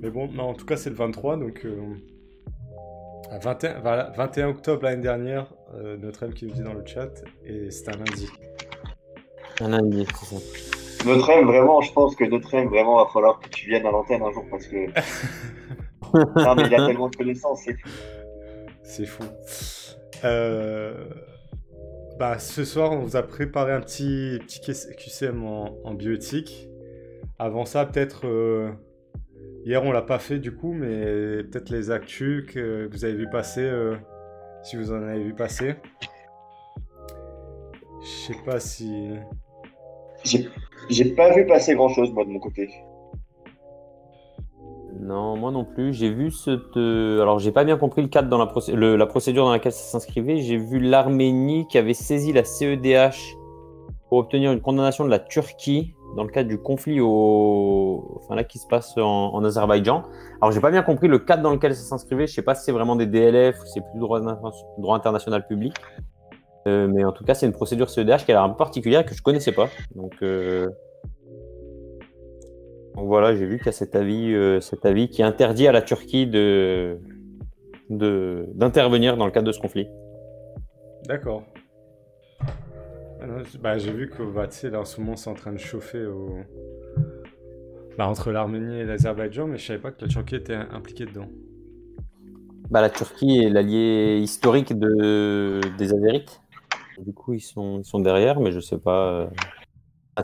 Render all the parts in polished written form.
Mais bon, non, en tout cas, c'est le 23, donc à 21, voilà, 21 octobre l'année dernière, notre M qui nous dit dans le chat, et c'est un lundi. Un lundi, c'est ça. Notre M, vraiment, je pense que notre M, vraiment, va falloir que tu viennes à l'antenne un jour parce que. Non, mais il y a tellement de connaissances, c'est fou. C'est fou. Bah, ce soir, on vous a préparé un petit QCM en bioéthique. Avant ça, peut-être. Hier, on l'a pas fait du coup, mais peut-être les actus que vous avez vu passer, si vous en avez vu passer. Je sais pas si. J'ai pas vu passer grand-chose, moi, de mon côté. Non, moi non plus. J'ai vu alors, j'ai pas bien compris le cadre dans la procédure dans laquelle ça s'inscrivait. J'ai vu l'Arménie qui avait saisi la CEDH pour obtenir une condamnation de la Turquie dans le cadre du conflit enfin, là, qui se passe en Azerbaïdjan. Alors, j'ai pas bien compris le cadre dans lequel ça s'inscrivait. Je sais pas si c'est vraiment des DLF ou si c'est plus droit international public. Mais en tout cas, c'est une procédure CEDH qui a l'air un peu particulière que je connaissais pas. Donc voilà, j'ai vu qu'il y a cet avis qui interdit à la Turquie d'intervenir dans le cadre de ce conflit. D'accord. Ah non, bah, j'ai vu que bah, tu sais, là en ce moment c'est en train de chauffer bah, entre l'Arménie et l'Azerbaïdjan, mais je savais pas que la Turquie était impliquée dedans. Bah, la Turquie est l'allié historique des Azérites. Du coup, ils sont derrière, mais je sais pas.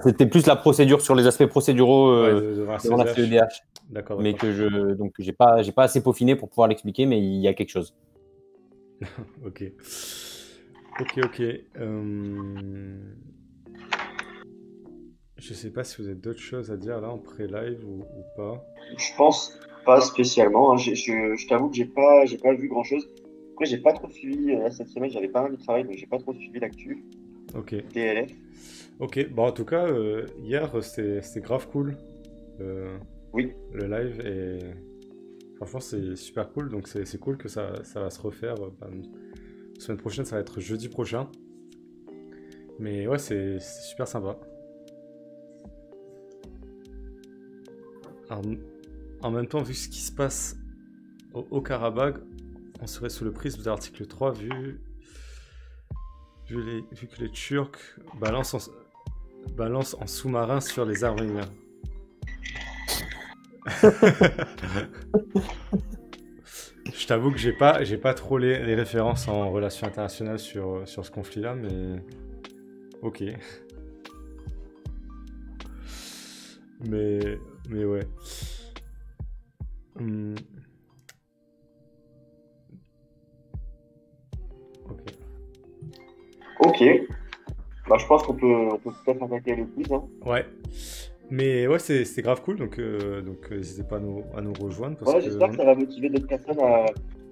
C'était plus la procédure sur les aspects procéduraux Ouais, de voir devant la CEDH. CEDH. D'accord, Mais d'accord. donc j'ai pas assez peaufiné pour pouvoir l'expliquer, mais il y a quelque chose. Ok. Ok. Je sais pas si vous avez d'autres choses à dire là en pré-live ou pas. Je pense pas spécialement, hein. Je t'avoue que j'ai pas vu grand-chose. Après, j'ai pas trop suivi, là, cette semaine, j'avais pas mal de travail, donc j'ai pas trop suivi l'actu. Ok. DLF. Ok, bon en tout cas, hier c'était grave cool. Oui. Le live et franchement c'est super cool, donc c'est cool que ça va se refaire. Bah, la semaine prochaine ça va être jeudi prochain. Mais ouais c'est super sympa. Alors, en même temps, vu ce qui se passe au Karabakh, on serait sous le prisme de l'article 3 vu que les Turcs balancent en sous-marin sur les Arméniens. Je t'avoue que j'ai pas trop les références en relations internationales sur ce conflit-là, mais ok. Mais ouais. Ok. Ok. Bah, je pense qu'on peut peut-être attaquer le quiz, hein. Ouais. Mais ouais, c'est grave cool, donc n'hésitez pas à nous rejoindre parce Ouais, que j'espère que ça va motiver d'autres personnes à.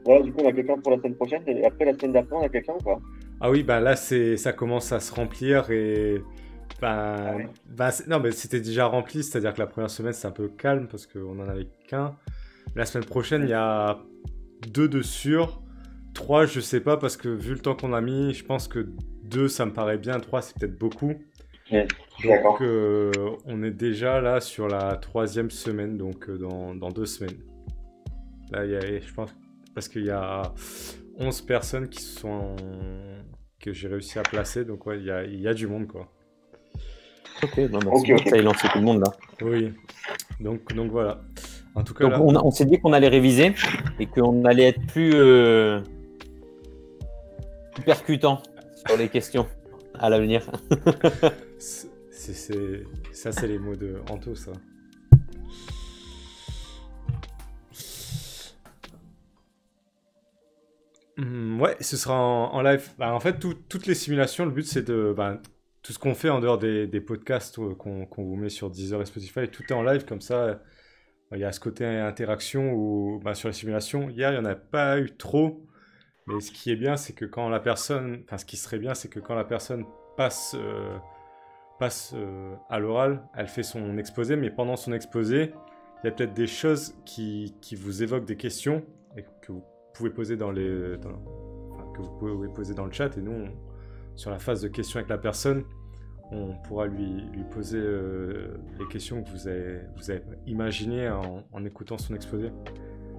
Voilà, du coup, on a quelqu'un pour la semaine prochaine, et après la semaine d'après, on a quelqu'un ou pas? ah oui, bah là ça commence à se remplir et Ah bah, ouais. non mais c'était déjà rempli, c'est-à-dire que la première semaine c'est un peu calme parce qu'on en avait qu'un. La semaine prochaine il y a deux de sûr, trois je sais pas parce que vu le temps qu'on a mis, je pense que deux ça me paraît bien, trois c'est peut-être beaucoup. Ok, je suis Donc d'accord. on est déjà là sur la troisième semaine, donc dans 2 semaines. Là je pense parce qu'il y a 11 personnes que j'ai réussi à placer, donc ouais il y a du monde quoi. Ok, bon, bah, Ok, c'est bien que ok. ça ait lancé tout le monde là. Oui, donc voilà. En tout cas Donc là, on s'est dit qu'on allait réviser et qu'on allait être plus percutant sur les questions à l'avenir. ça c'est les mots de Anto ça. Ouais, ce sera en live. Bah, en fait, toutes les simulations, le but c'est de. Bah, tout ce qu'on fait en dehors des podcasts qu'on vous met sur Deezer et Spotify, tout est en live, comme ça, il y a ce côté interaction où, bah, sur les simulations, hier, il n'y en a pas eu trop. Mais ce qui est bien, c'est que quand la personne. Enfin, ce qui serait bien, c'est que quand la personne passe à l'oral, elle fait son exposé, mais pendant son exposé, il y a peut-être des choses qui vous évoquent des questions et que vous pouvez poser que vous pouvez poser dans le chat. Et nous, sur la phase de questions avec la personne, on pourra lui poser les questions que vous avez imaginées en écoutant son exposé.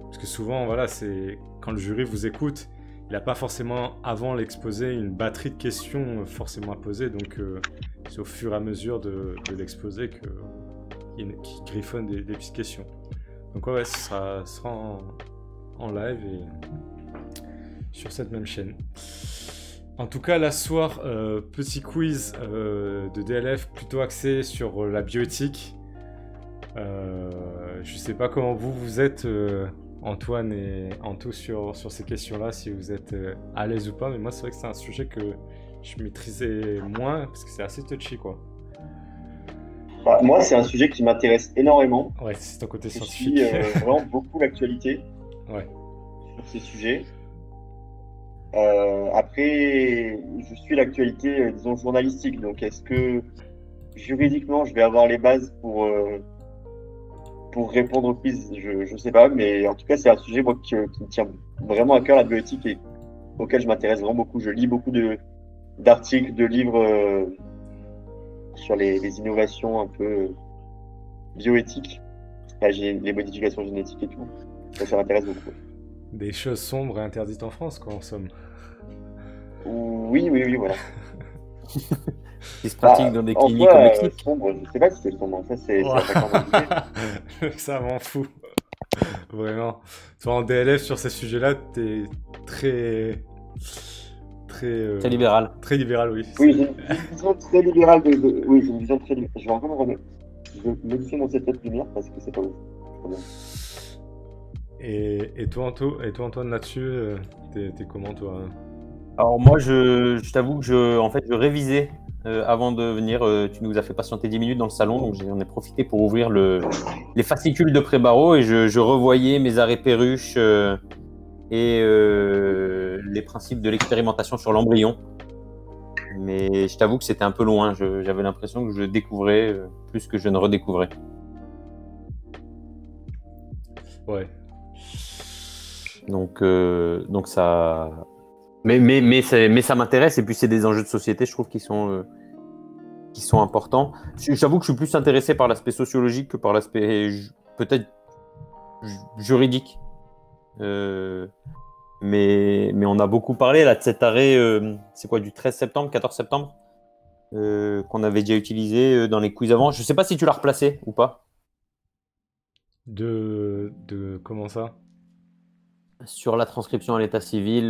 Parce que souvent, voilà, c'est quand le jury vous écoute, il n'a pas forcément, avant l'exposé, une batterie de questions forcément à poser. Donc, c'est au fur et à mesure de l'exposé qu'il griffonne des petites questions. Donc, ouais, ce sera en live et sur cette même chaîne. En tout cas, la soir, petit quiz de DLF plutôt axé sur la bioéthique. Je sais pas comment vous êtes, Antoine et Anto, sur ces questions-là, si vous êtes à l'aise ou pas. Mais moi, c'est vrai que c'est un sujet que je maîtrisais moins parce que c'est assez touchy, quoi. Bah, moi, c'est un sujet qui m'intéresse énormément. Ouais, c'est ton côté Je scientifique. suis vraiment beaucoup l'actualité Ouais. sur ces sujets. Après, je suis l'actualité, disons, journalistique. Donc, est-ce que juridiquement, je vais avoir les bases pour répondre au quiz? Je sais pas, mais en tout cas, c'est un sujet moi, qui me tient vraiment à cœur, la bioéthique, et auquel je m'intéresse vraiment beaucoup. Je lis beaucoup d'articles, de livres sur les innovations un peu bioéthiques, les modifications génétiques et tout. Ça m'intéresse beaucoup. Des choses sombres et interdites en France, quoi, en somme. Oui, voilà. Qui se pratique dans des En cliniques soi, au Mexique. sombre, je sais pas si c'est sombre. Ça, c'est à chacun d'en juger. Ça m'en fout. Vraiment. Toi, en DLF, sur ces sujets-là, t'es très... Très libéral. Très libéral, oui. Oui, j'ai une vision très libérale oui, j'ai une vision très libérale. Je vais encore me remettre. Je vais modifier mon setup lumière parce que c'est pas ouf. Et toi, Antoine, là-dessus, t'es comment, toi? Alors moi, je t'avoue que je révisais avant de venir. Tu nous as fait patienter 10 minutes dans le salon, donc j'en ai profité pour ouvrir les fascicules de pré-barreau et je revoyais mes arrêts perruches et les principes de l'expérimentation sur l'embryon. Mais je t'avoue que c'était un peu loin. J'avais l'impression que je découvrais plus que je ne redécouvrais. Ouais. Donc ça... Mais ça m'intéresse, et puis c'est des enjeux de société, je trouve, qui sont importants. J'avoue que je suis plus intéressé par l'aspect sociologique que par l'aspect peut-être juridique. Mais on a beaucoup parlé là de cet arrêt, c'est quoi, du 13 septembre, 14 septembre, qu'on avait déjà utilisé dans les quiz avant. Je sais pas si tu l'as replacé ou pas. De comment ça? Sur la transcription à l'état civil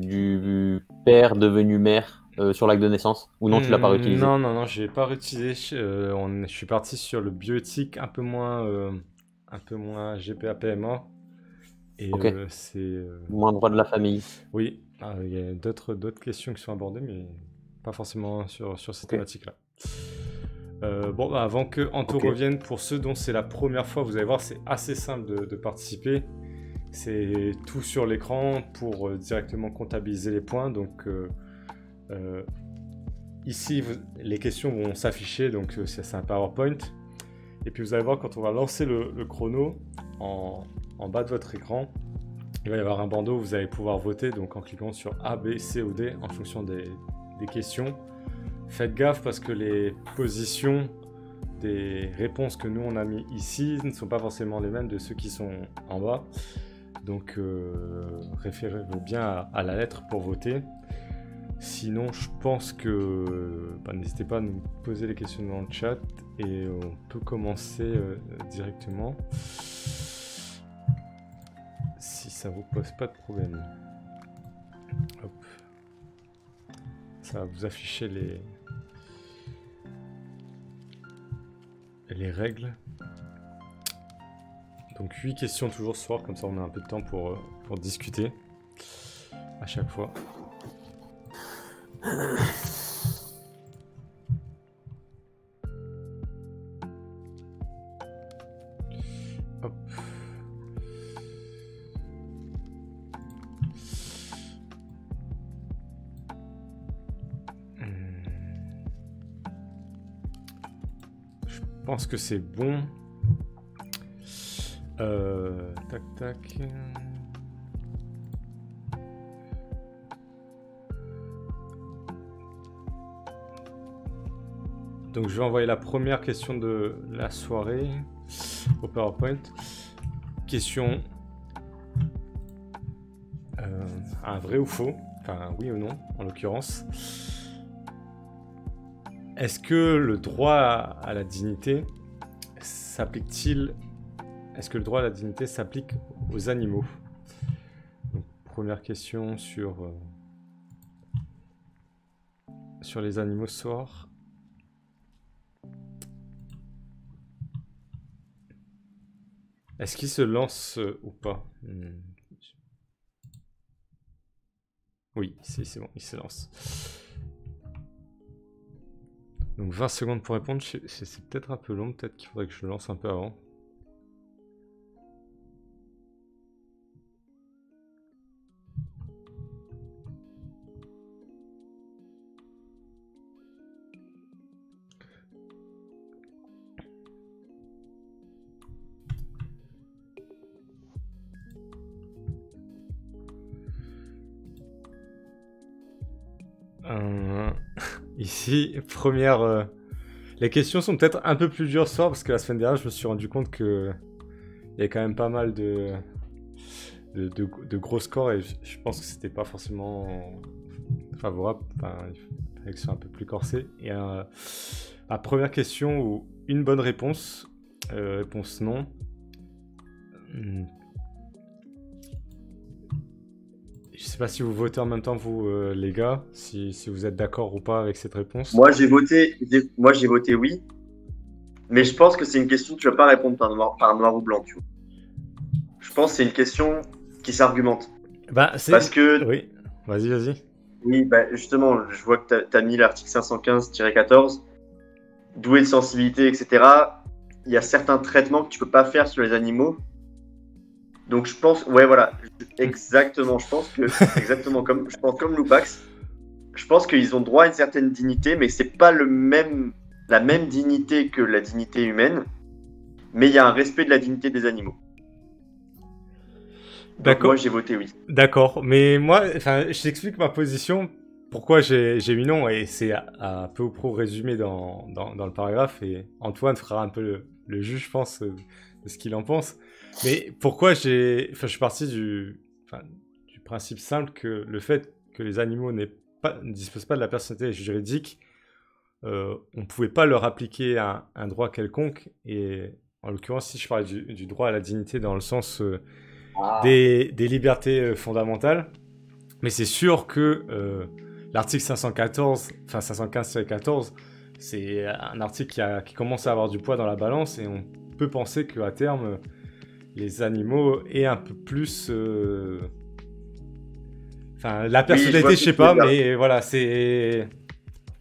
du père devenu mère sur l'acte de naissance, ou non, tu l'as pas réutilisé? Non, j'ai pas réutilisé. Je suis parti sur le bioéthique un peu moins GPA PMA. Et Ok. c'est. Moins droit de la famille. Oui, il y a d'autres questions qui sont abordées, mais pas forcément sur cette thématique-là. Bon, bah, avant que Anto revienne, pour ceux dont c'est la première fois, vous allez voir, c'est assez simple de participer. C'est tout sur l'écran pour directement comptabiliser les points. Donc ici, les questions vont s'afficher, donc c'est un PowerPoint. Et puis vous allez voir, quand on va lancer le chrono, en bas de votre écran, il va y avoir un bandeau où vous allez pouvoir voter, donc en cliquant sur A, B, C ou D en fonction des questions. Faites gaffe parce que les positions des réponses que nous on a mis ici ne sont pas forcément les mêmes de ceux qui sont en bas. Donc référez-vous bien à la lettre pour voter. Sinon, je pense que n'hésitez pas à nous poser les questions dans le chat et on peut commencer directement. Si ça vous pose pas de problème. Hop. Ça va vous afficher les règles. Donc 8 questions toujours ce soir, comme ça on a un peu de temps pour discuter à chaque fois. Hop. Je pense que c'est bon. Tac. Donc je vais envoyer la première question de la soirée au PowerPoint. Question un vrai ou faux, enfin oui ou non en l'occurrence. Est-ce que le droit à la dignité s'applique-t-il? Est-ce que le droit à la dignité s'applique aux animaux? Donc, première question sur les animaux ce soir. Est-ce qu'il se lance ou pas? Oui, c'est bon, il se lance. Donc 20 secondes pour répondre, c'est peut-être un peu long, peut-être qu'il faudrait que je le lance un peu avant. Ici, première... Les questions sont peut-être un peu plus dures ce soir, parce que la semaine dernière, je me suis rendu compte que il y a quand même pas mal de gros scores, et je pense que c'était pas forcément favorable. Enfin, il fallait que ce soit un peu plus corsé. Et la première question, où une bonne réponse, réponse non. Je sais pas si vous votez en même temps, vous, les gars, si vous êtes d'accord ou pas avec cette réponse. Moi, j'ai voté oui. Mais je pense que c'est une question que tu vas pas répondre par noir ou blanc, tu vois. Je pense que c'est une question qui s'argumente. Bah, Parce que, oui, vas-y. oui, bah, justement, je vois que tu as mis l'article 515-14, doué de sensibilité, etc. Il y a certains traitements que tu peux pas faire sur les animaux. Donc je pense, ouais, voilà, exactement. Je pense comme Lupax. Je pense qu'ils ont droit à une certaine dignité, mais c'est pas la même dignité que la dignité humaine. Mais il y a un respect de la dignité des animaux. Donc moi j'ai voté oui. D'accord, mais moi, enfin, je t'explique ma position. Pourquoi j'ai mis non, et c'est à peu ou prou résumé dans le paragraphe, et Antoine fera un peu le juge, je pense, de ce qu'il en pense. Mais pourquoi je suis parti du principe simple que le fait que les animaux ne disposent pas de la personnalité juridique, on ne pouvait pas leur appliquer un droit quelconque, et en l'occurrence, si je parlais du droit à la dignité dans le sens des libertés fondamentales, mais c'est sûr que l'article 515-14, c'est un article qui commence à avoir du poids dans la balance, et on peut penser qu'à terme, les animaux aient un peu plus... Enfin, la personnalité, oui, je sais pas, mais voilà, c'est...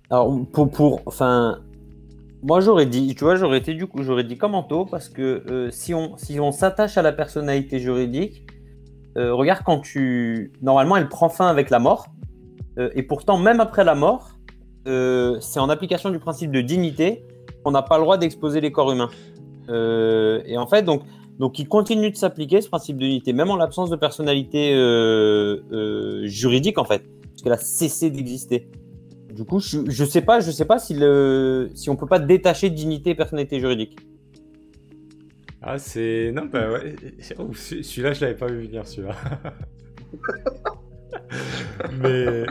Alors, enfin, moi j'aurais dit, tu vois, j'aurais dit comme Anto, parce que si on s'attache à la personnalité juridique, regarde normalement, elle prend fin avec la mort, et pourtant, même après la mort, c'est en application du principe de dignité qu'on n'a pas le droit d'exposer les corps humains. Et en fait, donc il continue de s'appliquer ce principe de dignité, même en l'absence de personnalité juridique, en fait, parce qu'elle a cessé d'exister. Du coup, je sais pas si on peut pas détacher dignité et personnalité juridique. Ah, c'est... Non, bah ouais. Oh, celui-là, je l'avais pas vu venir, celui-là. mais...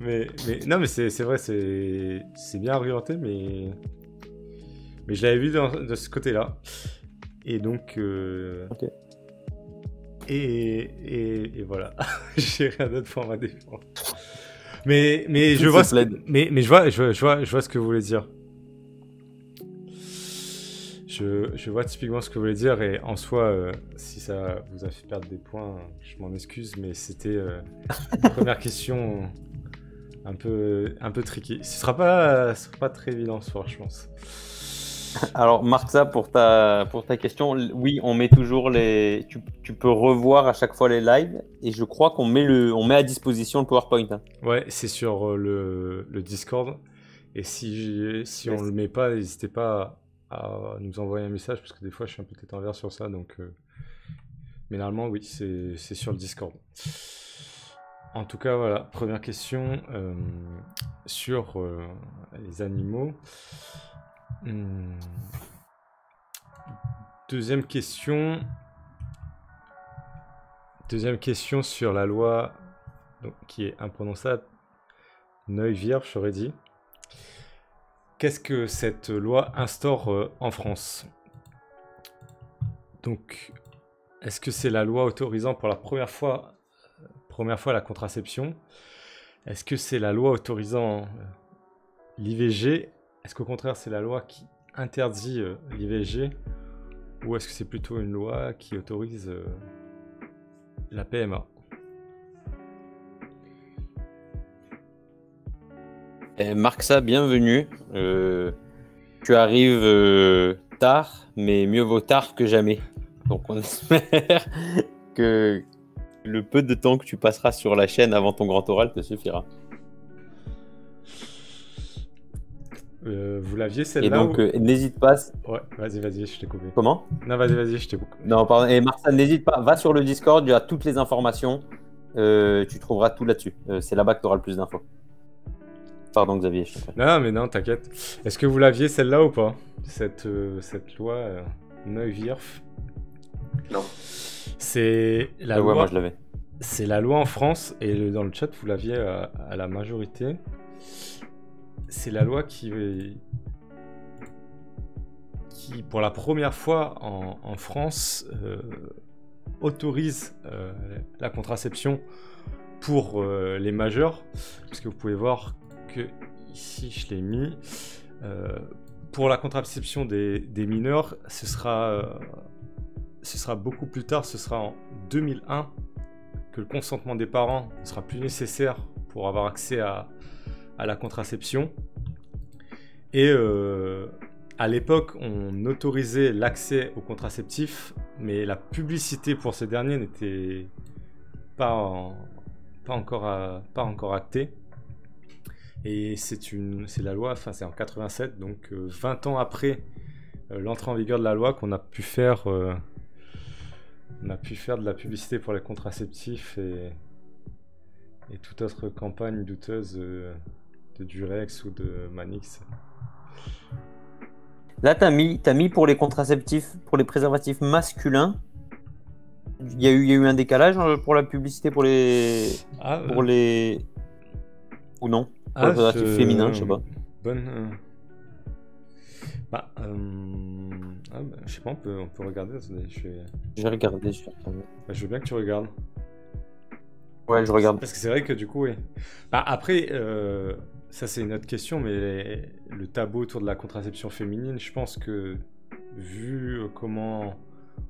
mais... Non, mais c'est vrai, c'est bien argumenté, mais je l'avais vu de ce côté-là. Et donc... Ok. Et voilà. J'ai rien d'autre pour ma défense. Mais je vois je vois ce que vous voulez dire. Je vois typiquement ce que vous voulez dire, et en soi, si ça vous a fait perdre des points, je m'en excuse, mais c'était la première question un peu tricky. Ce sera pas très évident ce soir, je pense. Alors, marque ça pour ta question. Oui, on met toujours tu peux revoir à chaque fois les lives, et je crois qu'on met à disposition le PowerPoint. Hein. Ouais, c'est sur le Discord. Et si on le met pas, n'hésitez pas à nous envoyer un message, parce que des fois je suis un peu tête en l'air sur ça. Donc, mais normalement, oui, c'est sur le Discord. En tout cas, voilà, première question. sur les animaux. Deuxième question sur la loi donc, qui est imprononçable, Neuwirth, j'aurais dit. Qu'est-ce que cette loi instaure en France? Donc, est-ce que c'est la loi autorisant pour la première fois la contraception? Est-ce que c'est la loi autorisant l'IVG? Est-ce qu'au contraire, c'est la loi qui interdit l'IVG? Ou est-ce que c'est plutôt une loi qui autorise la PMA? Marxa, bienvenue. Tu arrives tard, mais mieux vaut tard que jamais. Donc on espère que le peu de temps que tu passeras sur la chaîne avant ton grand oral te suffira. Vous l'aviez Et celle-là donc n'hésite pas. Ouais, vas-y, je t'ai coupé. Comment? Non, vas-y, je t'ai coupé. Non, pardon. Et Marxa, n'hésite pas. Va sur le Discord, il y a toutes les informations. Tu trouveras tout là-dessus. C'est là-bas que tu auras le plus d'infos. Pardon Xavier, je t'en prie. Non, mais non, t'inquiète. Est-ce que vous l'aviez celle-là ou pas? Cette loi Neuwirth? Non. C'est la Ouais, loi. moi je l'avais. C'est la loi en France et dans le chat vous l'aviez à la majorité. C'est la loi qui pour la première fois en France autorise la contraception pour les majeurs, parce que vous pouvez voir que ici je l'ai mis. Pour la contraception des mineurs, ce sera beaucoup plus tard, ce sera en 2001 que le consentement des parents ne sera plus nécessaire pour avoir accès à la contraception. Et à l'époque, on autorisait l'accès aux contraceptifs, mais la publicité pour ces derniers n'était pas encore actée. Et c'est la loi, enfin c'est en 87, donc 20 ans après l'entrée en vigueur de la loi qu'on a pu faire de la publicité pour les contraceptifs et toute autre campagne douteuse de Durex ou de Manix. Là, t'as mis pour les contraceptifs, pour les préservatifs masculins. Il y a eu un décalage pour la publicité pour les ou non? Pour les préservatifs féminins, je sais pas. Je sais pas, on peut regarder. Attendez, je vais regarder. Je veux bien que tu regardes. Ouais, je regarde. Parce que c'est vrai que du coup, oui. Après, ça c'est une autre question, mais le tabou autour de la contraception féminine, je pense que vu comment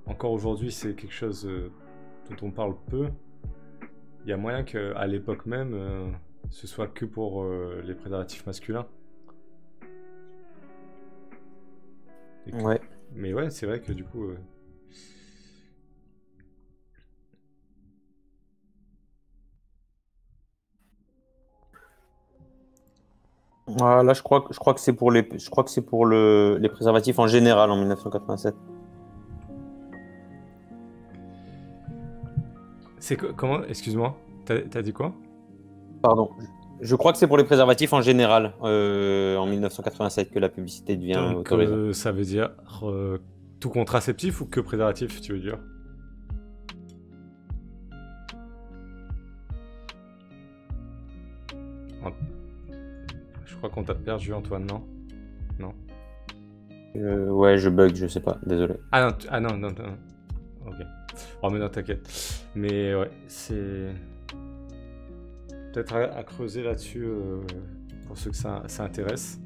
encore aujourd'hui c'est quelque chose dont on parle peu, il y a moyen qu'à l'époque même, ce soit que pour les préservatifs masculins. Ouais. Mais ouais, c'est vrai que du coup... Là, je crois que c'est pour les préservatifs en général en 1987. Comment? Excuse-moi, t'as dit quoi? Pardon. Je crois que c'est pour les préservatifs en général en 1987 que la publicité devient autorisée. Ça veut dire tout contraceptif ou que préservatif, tu veux dire? Je crois qu'on t'a perdu, Antoine, non? Non. Ouais, je bug, je sais pas, désolé. Ah non. Ok. Oh mais non, t'inquiète. Mais ouais, c'est... Peut-être à creuser là-dessus pour ceux que ça intéresse.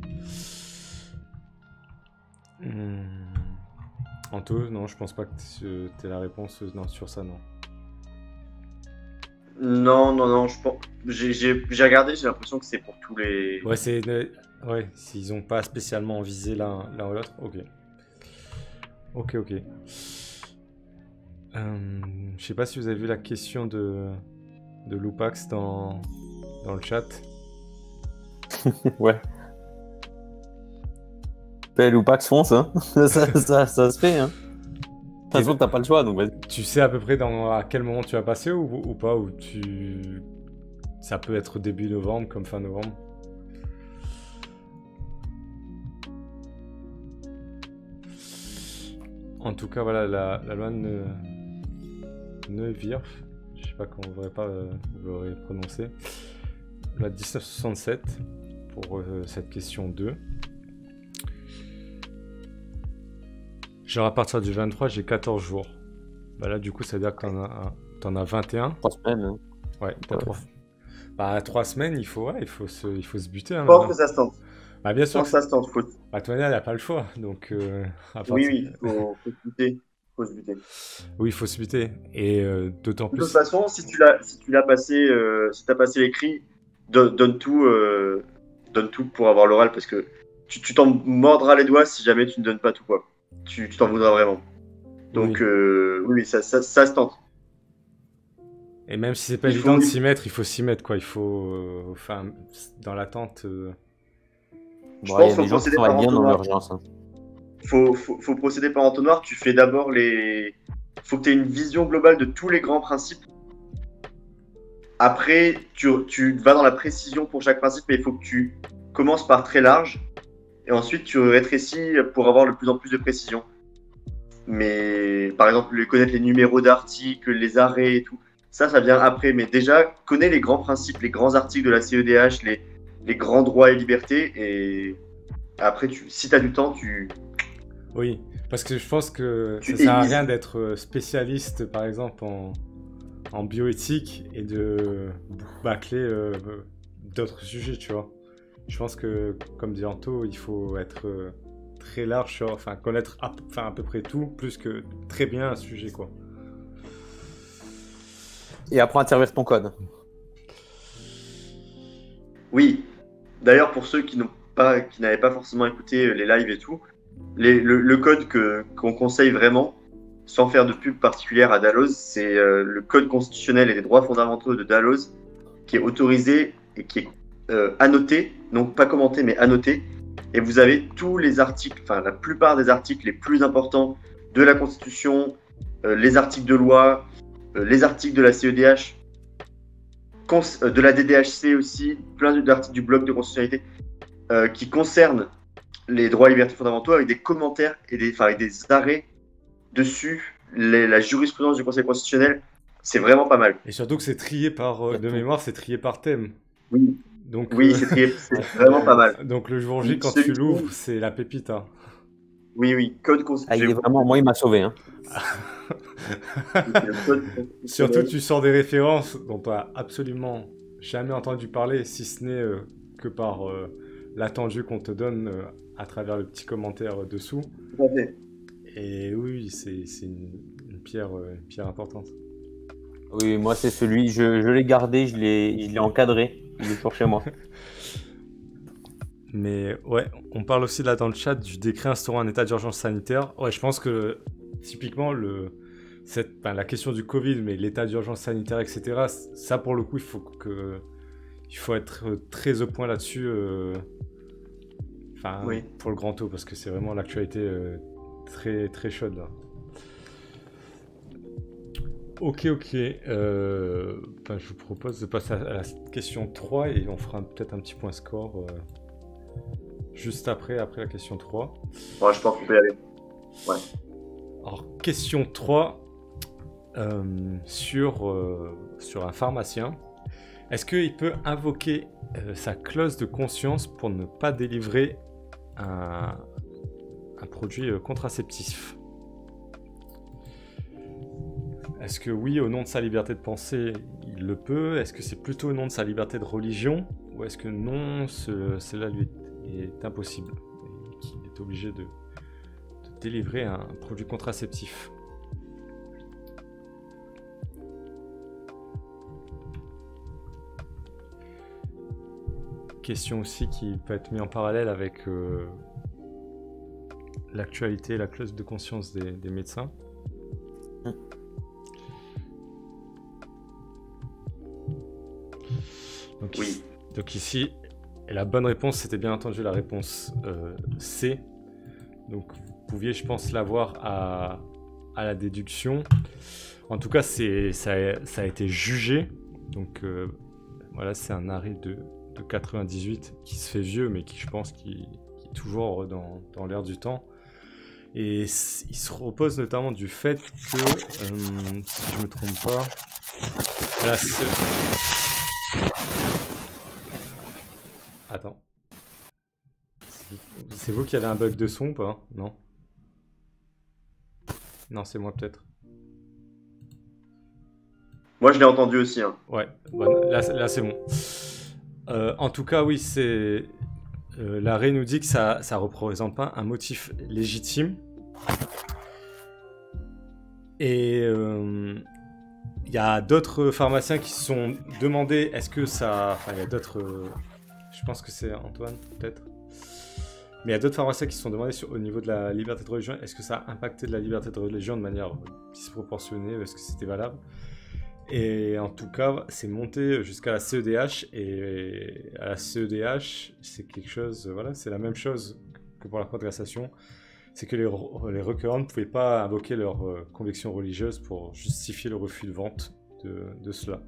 Anto, non, je pense pas que t'aies la réponse sur ça, non. Non, je pense... j'ai regardé, j'ai l'impression que c'est pour tous les... Ouais, s'ils ont pas spécialement visé l'un ou l'autre, ok. Je sais pas si vous avez vu la question de Lupax dans le chat. Ouais. Lupax fonce, hein. ça se fait, hein. De toute façon, t'as pas le choix, donc vas-y. Tu sais à peu près à quel moment tu vas passer ou pas, ça peut être début novembre comme fin novembre? en tout cas, voilà, la loi Neuwirth, je sais pas comment vous l'aurez prononcé, la 1967, pour cette question 2. Genre à partir du 23, j'ai 14 jours. Bah là, du coup, ça veut dire que t'en as 21. 3 semaines. Hein. Ouais, t'as 3. Bah, 3 semaines, il faut se buter. Hein, Je pense que ça se tente. Bah, bien Je sûr. pense que ça se tente. Bah, toi, il n'a pas le choix. Donc, Oui, faut se buter. Oui, il faut se buter. Et d'autant plus. De toute façon, si tu l'as passé, si t'as passé l'écrit, donne tout pour avoir l'oral parce que tu t'en mordras les doigts si jamais tu ne donnes pas tout, quoi. Tu t'en voudras vraiment. Donc, oui, ça se tente. Et même si c'est pas évident de s'y mettre, il faut s'y mettre, quoi. Il faut, enfin, dans l'attente. Je pense qu'il y a des gens qui sont bien dans l'urgence. Hein. Faut procéder par entonnoir. Tu fais d'abord faut que tu aies une vision globale de tous les grands principes. Après, tu vas dans la précision pour chaque principe, mais il faut que tu commences par très large. Et ensuite, tu rétrécis pour avoir de plus en plus de précision. Mais par exemple, connaître les numéros d'articles, les arrêts et tout, ça vient après. Mais déjà, connais les grands principes, les grands articles de la CEDH, les grands droits et libertés. Et après, si tu as du temps, Oui, parce que je pense que ça sert à rien d'être spécialiste, par exemple, en bioéthique et de bâcler d'autres sujets, tu vois. Je pense que, comme dit Anto, il faut être très large, enfin connaître à peu près tout, plus que très bien un sujet, quoi. Et apprends à servir ton code. Oui. D'ailleurs, pour ceux qui n'avaient pas forcément écouté les lives et tout, le code qu'on conseille vraiment, sans faire de pub particulière à Dalloz, c'est le code constitutionnel et des droits fondamentaux de Dalloz, qui est autorisé et qui est annoté, donc pas commenté, mais annoté. Et vous avez tous les articles, enfin la plupart des articles les plus importants de la Constitution, les articles de loi, les articles de la CEDH, de la DDHC aussi, plein d'articles du bloc de constitutionnalité qui concernent les droits et libertés fondamentaux avec des commentaires et des arrêts dessus. La jurisprudence du Conseil constitutionnel, c'est vraiment pas mal. Et surtout que c'est trié de mémoire, c'est trié par thème. Oui. Donc, oui, c'est trié, c'est vraiment pas mal. Donc le jour J, quand tu l'ouvres, c'est la pépite. Hein. Oui, code constitutionnel. Moi, il m'a sauvé. Hein. Surtout, tu sors des références dont tu n'as absolument jamais entendu parler, si ce n'est que par l'attendu qu'on te donne à travers le petit commentaire dessous. Tout à fait. Et oui, c'est une pierre importante. Oui, moi c'est celui, je l'ai gardé, je l'ai encadré, il est toujours chez moi. Mais ouais, on parle aussi là dans le chat du décret instaurant un état d'urgence sanitaire. Ouais, je pense que typiquement la question du Covid, mais l'état d'urgence sanitaire, etc. Ça pour le coup, il faut être très au point là-dessus. Oui. Pour le grand taux, parce que c'est vraiment l'actualité très très chaude là. Ok. Je vous propose de passer à la question 3 et on fera peut-être un petit point score juste après la question 3. Ouais, je pense qu'on peut y aller. Ouais. Alors, question 3 sur un pharmacien. Est-ce qu'il peut invoquer sa clause de conscience pour ne pas délivrer un produit contraceptif ? Est-ce que oui, au nom de sa liberté de penser, il le peut ? Est-ce que c'est plutôt au nom de sa liberté de religion ? Ou est-ce que non, cela lui est impossible et qu'il est obligé de délivrer un produit contraceptif ? Question aussi qui peut être mise en parallèle avec l'actualité et la clause de conscience des médecins. Donc, oui. Donc ici, la bonne réponse, c'était bien entendu la réponse C. Donc vous pouviez, je pense, l'avoir à la déduction. En tout cas, ça a été jugé. Donc voilà, c'est un arrêt de 98 qui se fait vieux, mais qui, je pense, qui est toujours dans l'air du temps. Et il se repose notamment du fait que, si je me trompe pas, la Attends. C'est vous qui avez un bug de son ou pas? Non? Non, c'est moi peut-être. Moi, je l'ai entendu aussi. Hein. Ouais, bon, là c'est bon. En tout cas, oui, c'est... l'arrêt nous dit que ça représente pas un motif légitime. Et il y a d'autres pharmaciens qui se sont demandé est-ce que ça... Enfin, il y a d'autres... je pense que c'est Antoine, peut-être. Mais il y a d'autres pharmaciens qui se sont demandé au niveau de la liberté de religion, est-ce que ça a impacté de la liberté de religion de manière disproportionnée, est-ce que c'était valable? Et en tout cas, c'est monté jusqu'à la CEDH, et à la CEDH, c'est quelque chose, voilà, c'est la même chose que pour la Cour de cassation, c'est que les requérants ne pouvaient pas invoquer leur conviction religieuse pour justifier le refus de vente de cela.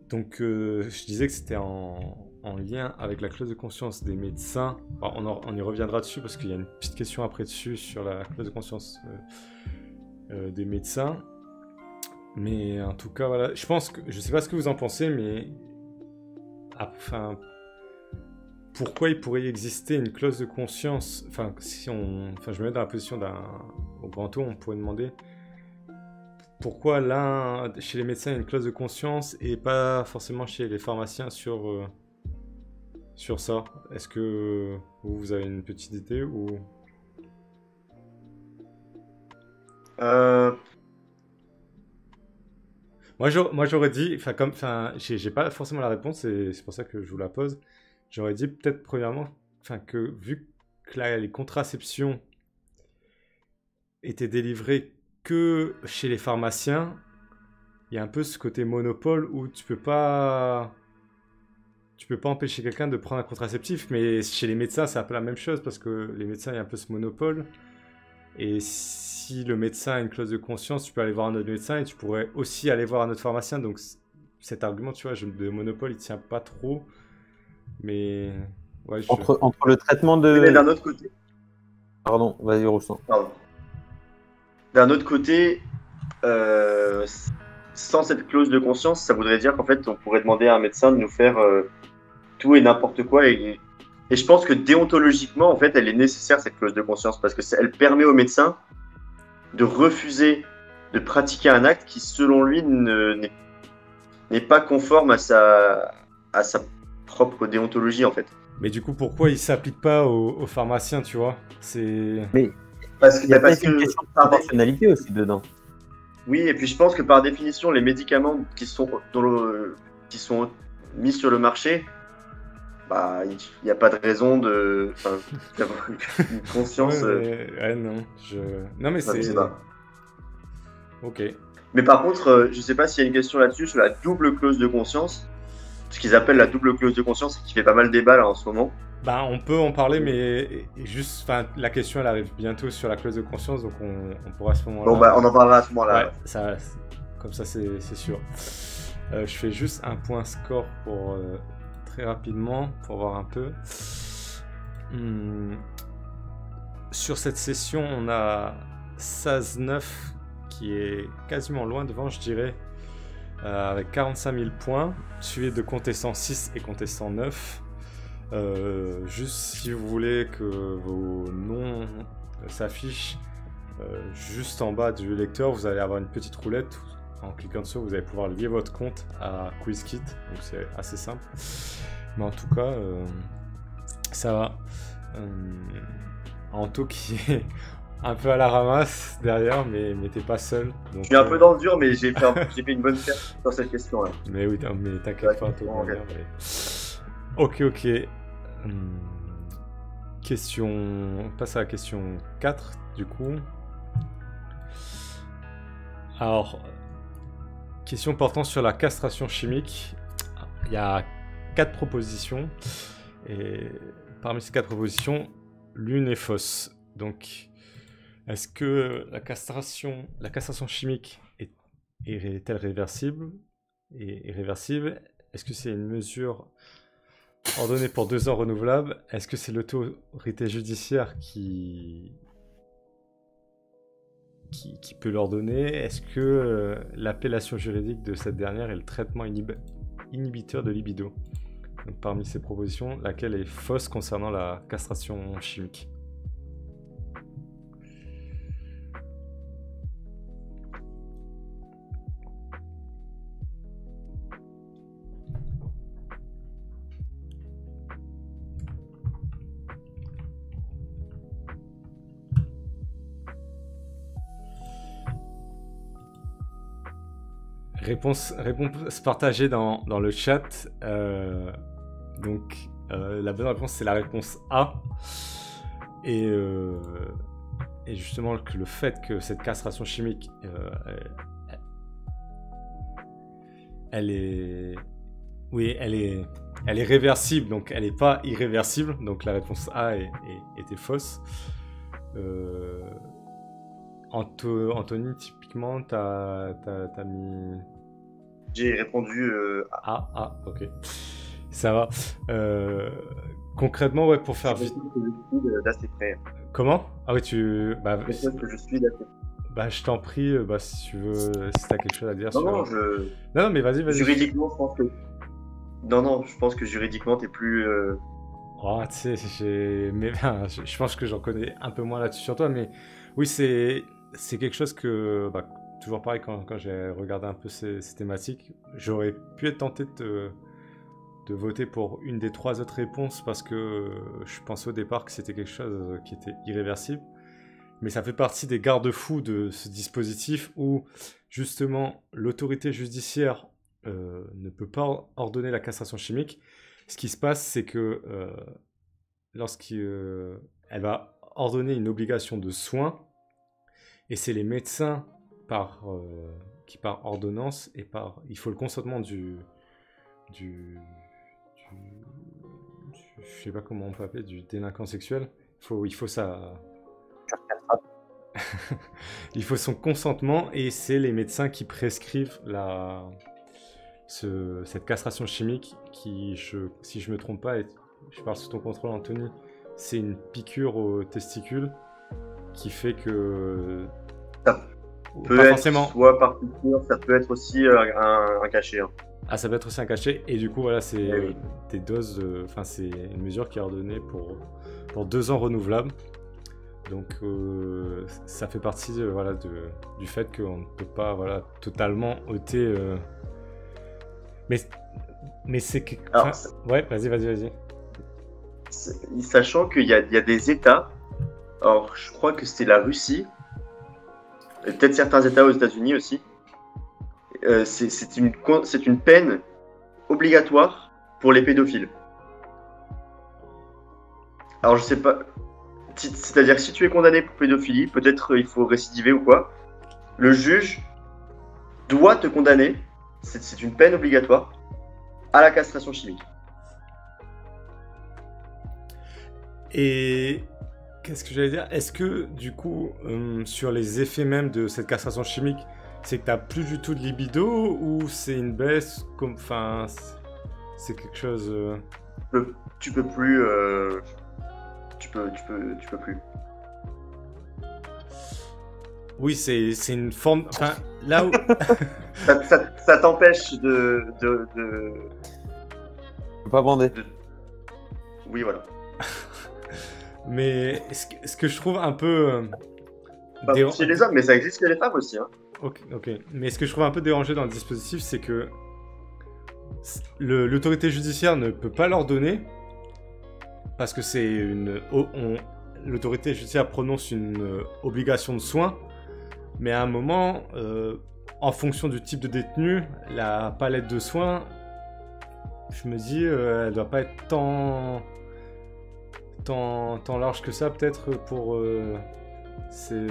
Donc, je disais que c'était en lien avec la clause de conscience des médecins. Alors, on y reviendra dessus parce qu'il y a une petite question après dessus sur la clause de conscience des médecins. Mais en tout cas, voilà. Je pense que, je sais pas ce que vous en pensez, mais enfin, pourquoi il pourrait y exister une clause de conscience? Enfin, si on, enfin, je me mets dans la position au grand tour, on pourrait demander. Pourquoi l'un, chez les médecins, il y a une clause de conscience et pas forcément chez les pharmaciens sur ça? Est-ce que vous avez une petite idée ou... Moi j'aurais dit, enfin, j'ai pas forcément la réponse et c'est pour ça que je vous la pose. J'aurais dit peut-être premièrement, enfin, que vu que là, les contraceptions étaient délivrées que chez les pharmaciens, il y a un peu ce côté monopole où tu peux pas empêcher quelqu'un de prendre un contraceptif, mais chez les médecins c'est un peu la même chose parce que les médecins il y a un peu ce monopole, et si le médecin a une clause de conscience, tu peux aller voir un autre médecin et tu pourrais aussi aller voir un autre pharmacien, donc cet argument, tu vois, de monopole il tient pas trop, mais ouais, entre le traitement de... Mais d'un autre côté... Pardon, vas-y Roustan. Pardon. D'un autre côté, sans cette clause de conscience, ça voudrait dire qu'en fait, on pourrait demander à un médecin de nous faire tout et n'importe quoi. Et je pense que déontologiquement, en fait, elle est nécessaire, cette clause de conscience, parce que elle permet au médecin de refuser de pratiquer un acte qui, selon lui, n'est pas conforme à sa propre déontologie, en fait. Mais du coup, pourquoi il s'applique pas aux pharmaciens, tu vois? Mais parce qu'il y a peut-être une question de proportionnalité aussi dedans. Oui, et puis je pense que par définition, les médicaments qui sont mis sur le marché, bah, il n'y a pas de raison d'avoir une conscience. Ouais, non, non, mais c'est... Je sais pas. Ok. Mais par contre, je sais pas s'il y a une question là-dessus, sur la double clause de conscience. Ce qu'ils appellent la double clause de conscience, qui fait pas mal débat là en ce moment. Bah, on peut en parler, mais juste, la question elle arrive bientôt sur la clause de conscience, donc on pourra à ce moment-là. Bon, bah, on en parlera à ce moment-là. Ouais, comme ça c'est sûr. Je fais juste un point score pour très rapidement pour voir un peu. Sur cette session, on a Saz9 qui est quasiment loin devant, je dirais, avec 45 000 points, suivi de Contestant 6 et Contestant 9. Juste si vous voulez que vos noms s'affichent juste en bas du lecteur, vous allez avoir une petite roulette. En cliquant dessus, vous allez pouvoir lier votre compte à QuizKit, donc c'est assez simple. Mais en tout cas, ça va. Anto qui est un peu à la ramasse derrière, mais t'es pas seul. Donc, je suis un peu dans le dur, mais j'ai fait une bonne perte sur cette question-là. Mais oui, mais t'inquiète pas, Anto. Ok. On passe à la question 4, du coup. Alors, question portant sur la castration chimique. Il y a 4 propositions. Et parmi ces 4 propositions, l'une est fausse. Donc, est-ce que la castration chimique est-elle réversible? Est réversible? Est-ce que c'est une mesure ordonné pour 2 ans renouvelables, est-ce que c'est l'autorité judiciaire qui peut l'ordonner? Est-ce que l'appellation juridique de cette dernière est le traitement inhibiteur de libido? Donc, parmi ces propositions, laquelle est fausse concernant la castration chimique? Réponse partagée dans le chat. Donc, la bonne réponse, c'est la réponse A. Et justement, que le fait que cette castration chimique, elle est réversible, donc elle n'est pas irréversible. Donc, la réponse A était fausse. Anthony, typiquement, t'as mis... J'ai répondu ok. Ça va. Concrètement, ouais, pour faire vite. Je suis d'assez près. Comment? Ah oui, que je suis d'assez Bah, je t'en prie, si tu veux, si t'as quelque chose à dire Non, sur... non, Non, mais vas-y. Juridiquement, je pense que... Non, je pense que juridiquement, t'es plus... Oh, tu sais, je pense que j'en connais un peu moins là-dessus sur toi, mais oui, c'est quelque chose que... Bah, toujours pareil, quand j'ai regardé un peu ces thématiques, j'aurais pu être tenté de voter pour une des 3 autres réponses parce que je pensais au départ que c'était quelque chose qui était irréversible. Mais ça fait partie des garde-fous de ce dispositif où, justement, l'autorité judiciaire ne peut pas ordonner la castration chimique. Ce qui se passe, c'est que lorsqu'elle va ordonner une obligation de soins, et c'est les médecins qui par ordonnance et il faut le consentement du je sais pas comment on peut appeler, du délinquant sexuel. Il faut ça. Il faut son consentement et c'est les médecins qui prescrivent cette castration chimique qui, si je me trompe pas, je parle sous ton contrôle Anthony, c'est une piqûre au testicule qui fait que... Ça peut être soit par piqûre, ça peut être aussi un cachet. Hein. Ah, ça peut être aussi un cachet et du coup voilà, c'est des doses, c'est une mesure qui est ordonnée pour 2 ans renouvelables. Donc ça fait partie du fait qu'on ne peut pas totalement ôter. Mais c'est que. Ouais, vas-y. Sachant qu'il y a des États, alors je crois que c'était la Russie, et peut-être certains États aux États-Unis aussi. C'est une peine obligatoire pour les pédophiles. Alors je sais pas. C'est-à-dire que si tu es condamné pour pédophilie, peut-être il faut récidiver ou quoi, le juge doit te condamner, c'est une peine obligatoire, à la castration chimique. Et qu'est-ce que j'allais dire? Est-ce que du coup, sur les effets même de cette castration chimique, c'est que tu n'as plus du tout de libido ou c'est une baisse c'est quelque chose... Tu peux plus... Tu peux plus. Oui, c'est une forme... Enfin, là où... ça t'empêche de... Tu peux pas bander. Oui, voilà. Mais ce que je trouve un peu... chez les hommes, mais ça existe chez les femmes aussi. Hein. Ok. Mais ce que je trouve un peu dérangé dans le dispositif, c'est que l'autorité judiciaire ne peut pas l'ordonner parce que c'est l'autorité judiciaire prononce une obligation de soins, mais à un moment, en fonction du type de détenu, la palette de soins, je me dis, elle doit pas être tant large que ça, peut-être pour ces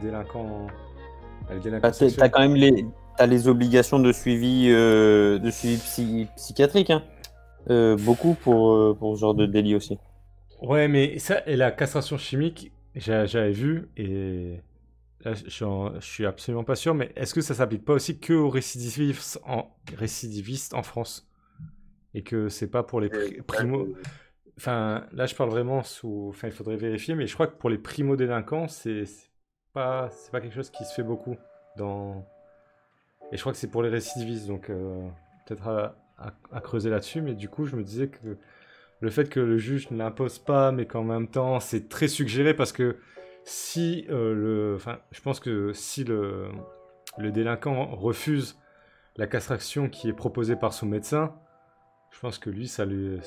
délinquants. T'as quand même les obligations de suivi psychiatrique, hein. Beaucoup pour ce genre de délit aussi. Ouais, mais ça, et la castration chimique, j'avais vu, et là, je suis absolument pas sûr, mais est-ce que ça s'applique pas aussi que aux récidivistes en France? et que c'est pas pour les primo. Enfin, là, je parle vraiment sous. Enfin, il faudrait vérifier, mais je crois que pour les primo-délinquants, c'est pas quelque chose qui se fait beaucoup. Dans... Et je crois que c'est pour les récidivistes, donc peut-être à creuser là-dessus, mais du coup, je me disais que le fait que le juge ne l'impose pas, mais qu'en même temps, c'est très suggéré parce que si enfin, je pense que si le délinquant refuse la castration qui est proposée par son médecin, je pense que lui, ça le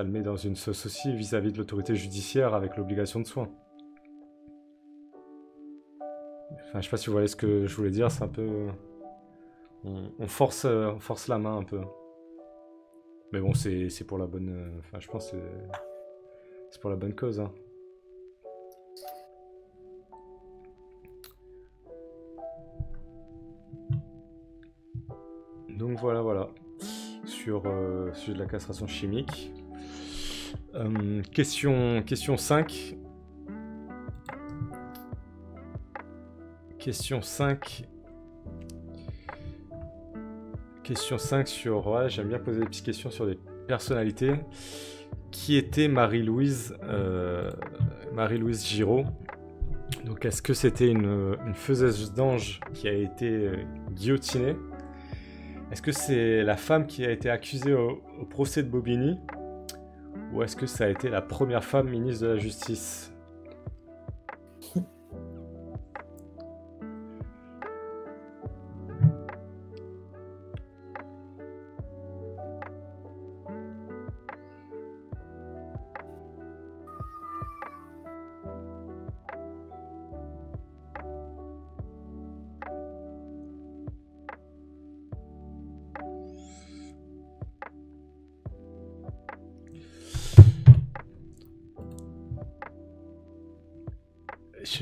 met dans une sauce aussi vis-à-vis de l'autorité judiciaire avec l'obligation de soins. Enfin, je sais pas si vous voyez ce que je voulais dire, c'est un peu... on force la main un peu. Mais bon, c'est pour la bonne... Enfin, je pense que c'est pour la bonne cause. Hein. Donc voilà. Sur de la castration chimique. Question 5. Question 5 sur... Ouais, j'aime bien poser des petites questions sur des personnalités. Qui était Marie-Louise Giraud? Donc, est-ce que c'était une faiseuse d'ange qui a été guillotinée? Est-ce que c'est la femme qui a été accusée au procès de Bobigny? Ou est-ce que ça a été la première femme ministre de la Justice?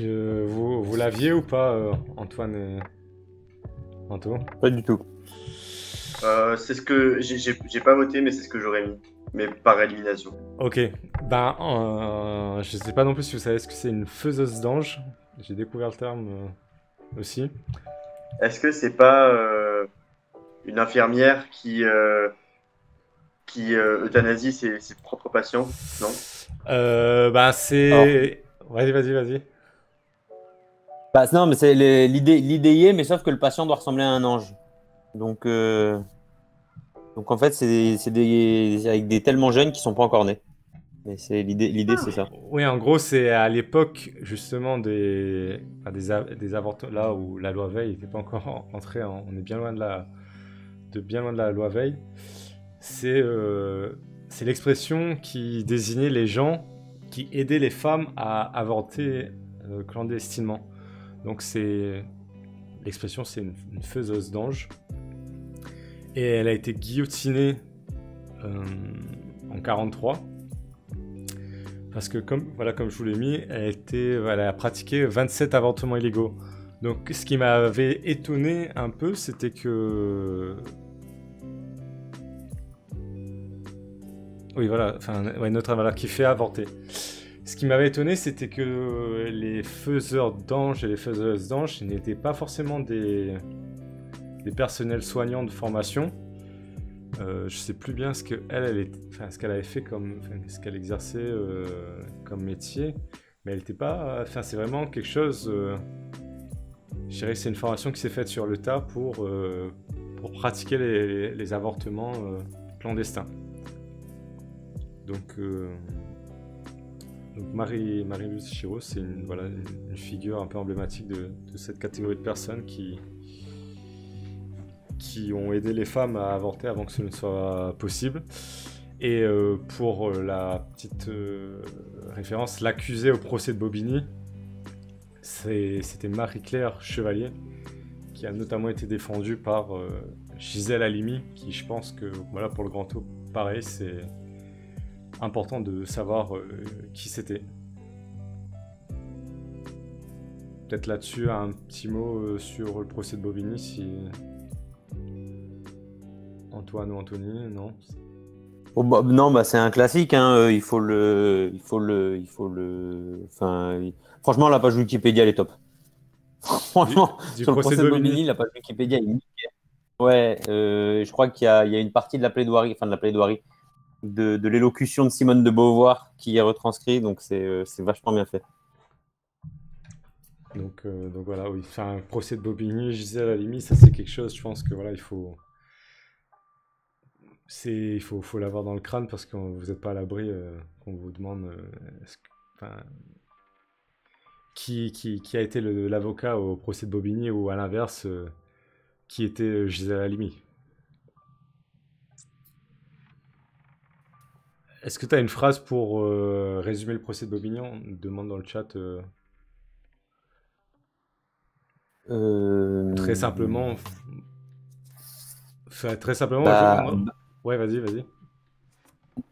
Vous l'aviez ou pas, Antoine et Anto? Pas du tout. C'est ce que j'ai pas voté, mais c'est ce que j'aurais mis, mais par élimination. Ok, ben je sais pas non plus si vous savez ce que c'est une faiseuse d'ange. J'ai découvert le terme aussi. Est-ce que c'est pas une infirmière qui euthanasie ses propres patients? Non? Bah c'est... Vas-y. Bah, non, mais c'est l'idée y est, mais sauf que le patient doit ressembler à un ange. Donc en fait, c'est avec des tellement jeunes qui sont pas encore nés. Mais c'est l'idée, c'est ça. Oui, en gros, c'est à l'époque justement des avortements, là où la loi Veil n'était pas encore entrée, on est bien loin de la loi Veil. C'est l'expression qui désignait les gens qui aidaient les femmes à avorter clandestinement. Donc l'expression, c'est une faiseuse d'ange. Et elle a été guillotinée en 43. Parce que comme je vous l'ai mis, elle a pratiqué 27 avortements illégaux. Donc ce qui m'avait étonné un peu, c'était que... Oui, voilà, notre qui fait avorter. Ce qui m'avait étonné, c'était que les faiseurs d'anges et les faiseuses d'anges n'étaient pas forcément des personnels soignants de formation. Je sais plus bien ce qu'elle avait fait ce qu'elle exerçait comme métier, mais elle n'était pas. Enfin, c'est vraiment quelque chose. Je dirais que c'est une formation qui s'est faite sur le tas pour pratiquer les avortements clandestins. Donc Marie-Louise Giraud, c'est une figure un peu emblématique de cette catégorie de personnes qui ont aidé les femmes à avorter avant que ce ne soit possible. Et pour la petite référence, l'accusée au procès de Bobigny, c'était Marie-Claire Chevalier, qui a notamment été défendue par Gisèle Halimi, qui je pense que pour le grand O, pareil, c'est important de savoir qui c'était. Peut-être là-dessus un petit mot sur le procès de Bobigny, si Antoine ou Anthony, non? Oh, bah, non, c'est un classique, hein. Franchement, la page Wikipédia elle est top. Franchement, du sur le procès procès de de Bobigny. Bobigny, la page Wikipédia est nickel. Ouais, je crois qu'il y a une partie de la plaidoirie, enfin de la plaidoirie, de l'élocution de Simone de Beauvoir qui est retranscrit, donc c'est vachement bien fait. Donc voilà, oui. Enfin, un procès de Bobigny, Gisèle Halimi, ça c'est quelque chose, je pense que voilà, faut l'avoir dans le crâne parce que vous n'êtes pas à l'abri qu'on vous demande enfin, qui a été l'avocat au procès de Bobigny ou à l'inverse, qui était Gisèle Halimi. Est-ce que tu as une phrase pour résumer le procès de Bobigny? On demande dans le chat. Très simplement. Très simplement. Bah, Ouais, vas-y.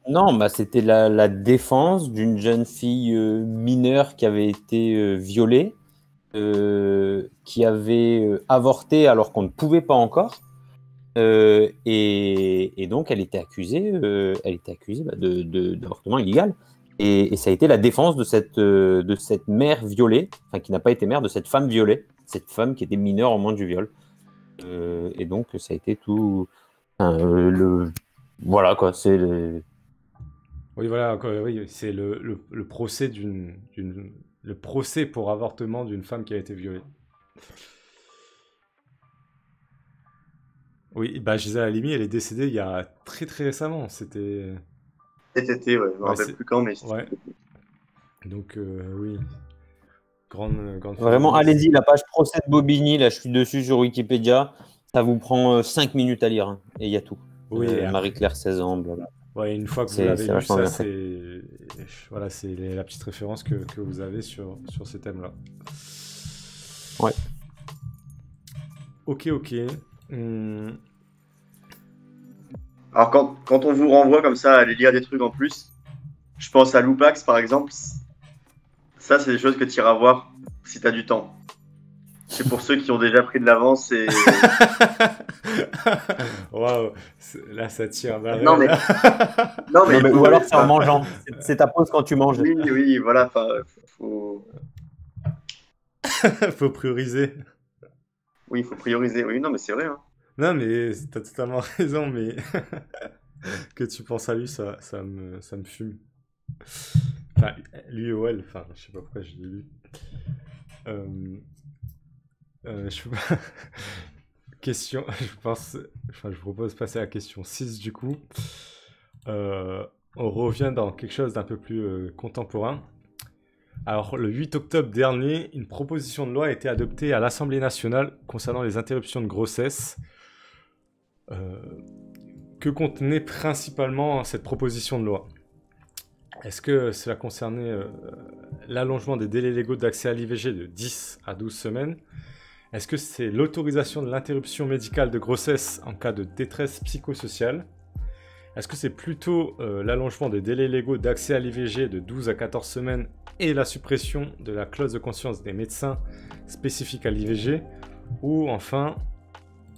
non, bah, c'était la défense d'une jeune fille mineure qui avait été violée, qui avait avorté alors qu'on ne pouvait pas encore. Et donc, elle était accusée bah, d'avortement illégal. Et ça a été la défense de cette mère violée, enfin qui n'a pas été mère, de cette femme violée, cette femme qui était mineure au moment du viol. Et donc, ça a été tout. Enfin, voilà quoi, c'est. Oui, voilà, oui, c'est le procès le procès pour avortement d'une femme qui a été violée. Oui, bah Gisèle Halimi, elle est décédée il y a très très récemment. C'était. Cet été, ouais, je me Ouais, rappelle plus quand, mais ouais. Donc, oui. Grande Vraiment, féministe. allez-y, la page procès de Bobigny, là, je suis dessus sur Wikipédia. Ça vous prend 5 minutes à lire, hein, et il y a tout. Oui, et après. Marie-Claire 16 ans, blablabla. Ouais, une fois que vous C'est l'avez lu, vachement ça bien fait. c'est. Voilà, c'est la petite référence que vous avez sur ces thèmes-là. Ouais. Ok. Alors quand on vous renvoie comme ça à aller lire des trucs en plus, je pense à Lupax par exemple. Ça, c'est des choses que tu iras voir si tu as du temps. C'est pour ceux qui ont déjà pris de l'avance et. Waouh, là ça tire. Non, mais. Non, mais, ou alors c'est en mangeant. C'est ta pause quand tu manges. Oui, voilà. Faut... Faut prioriser. Oui, il faut prioriser. Oui, non, mais c'est vrai. Hein. Non, mais t'as totalement raison, mais que tu penses à lui, ça me fume. Enfin, lui ou elle, enfin, je sais pas pourquoi je dis lui. Je peux pas. Question, je vous propose de passer à la question 6 du coup. On revient dans quelque chose d'un peu plus contemporain. Alors, le 8 octobre dernier, une proposition de loi a été adoptée à l'Assemblée nationale concernant les interruptions de grossesse. Que contenait principalement cette proposition de loi? Est-ce que cela concernait l'allongement des délais légaux d'accès à l'IVG de 10 à 12 semaines? Est-ce que c'est l'autorisation de l'interruption médicale de grossesse en cas de détresse psychosociale? Est-ce que c'est plutôt l'allongement des délais légaux d'accès à l'IVG de 12 à 14 semaines et la suppression de la clause de conscience des médecins spécifiques à l'IVG? Ou enfin,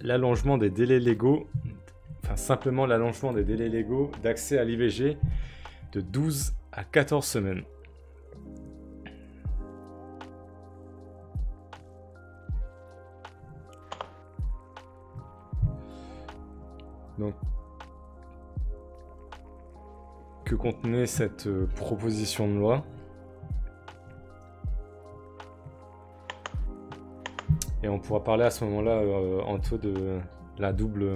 l'allongement des délais légaux, enfin simplement l'allongement des délais légaux d'accès à l'IVG de 12 à 14 semaines? Donc, que contenait cette proposition de loi? Et on pourra parler à ce moment-là, Anto, de la double.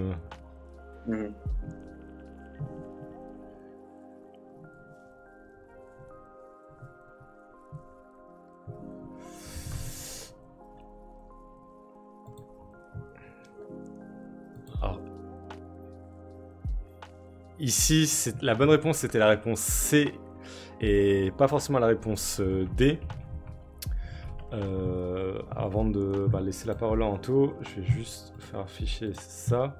Alors, ici, la bonne réponse, c'était la réponse C et pas forcément la réponse D. Avant de laisser la parole à Anto, je vais juste faire afficher ça.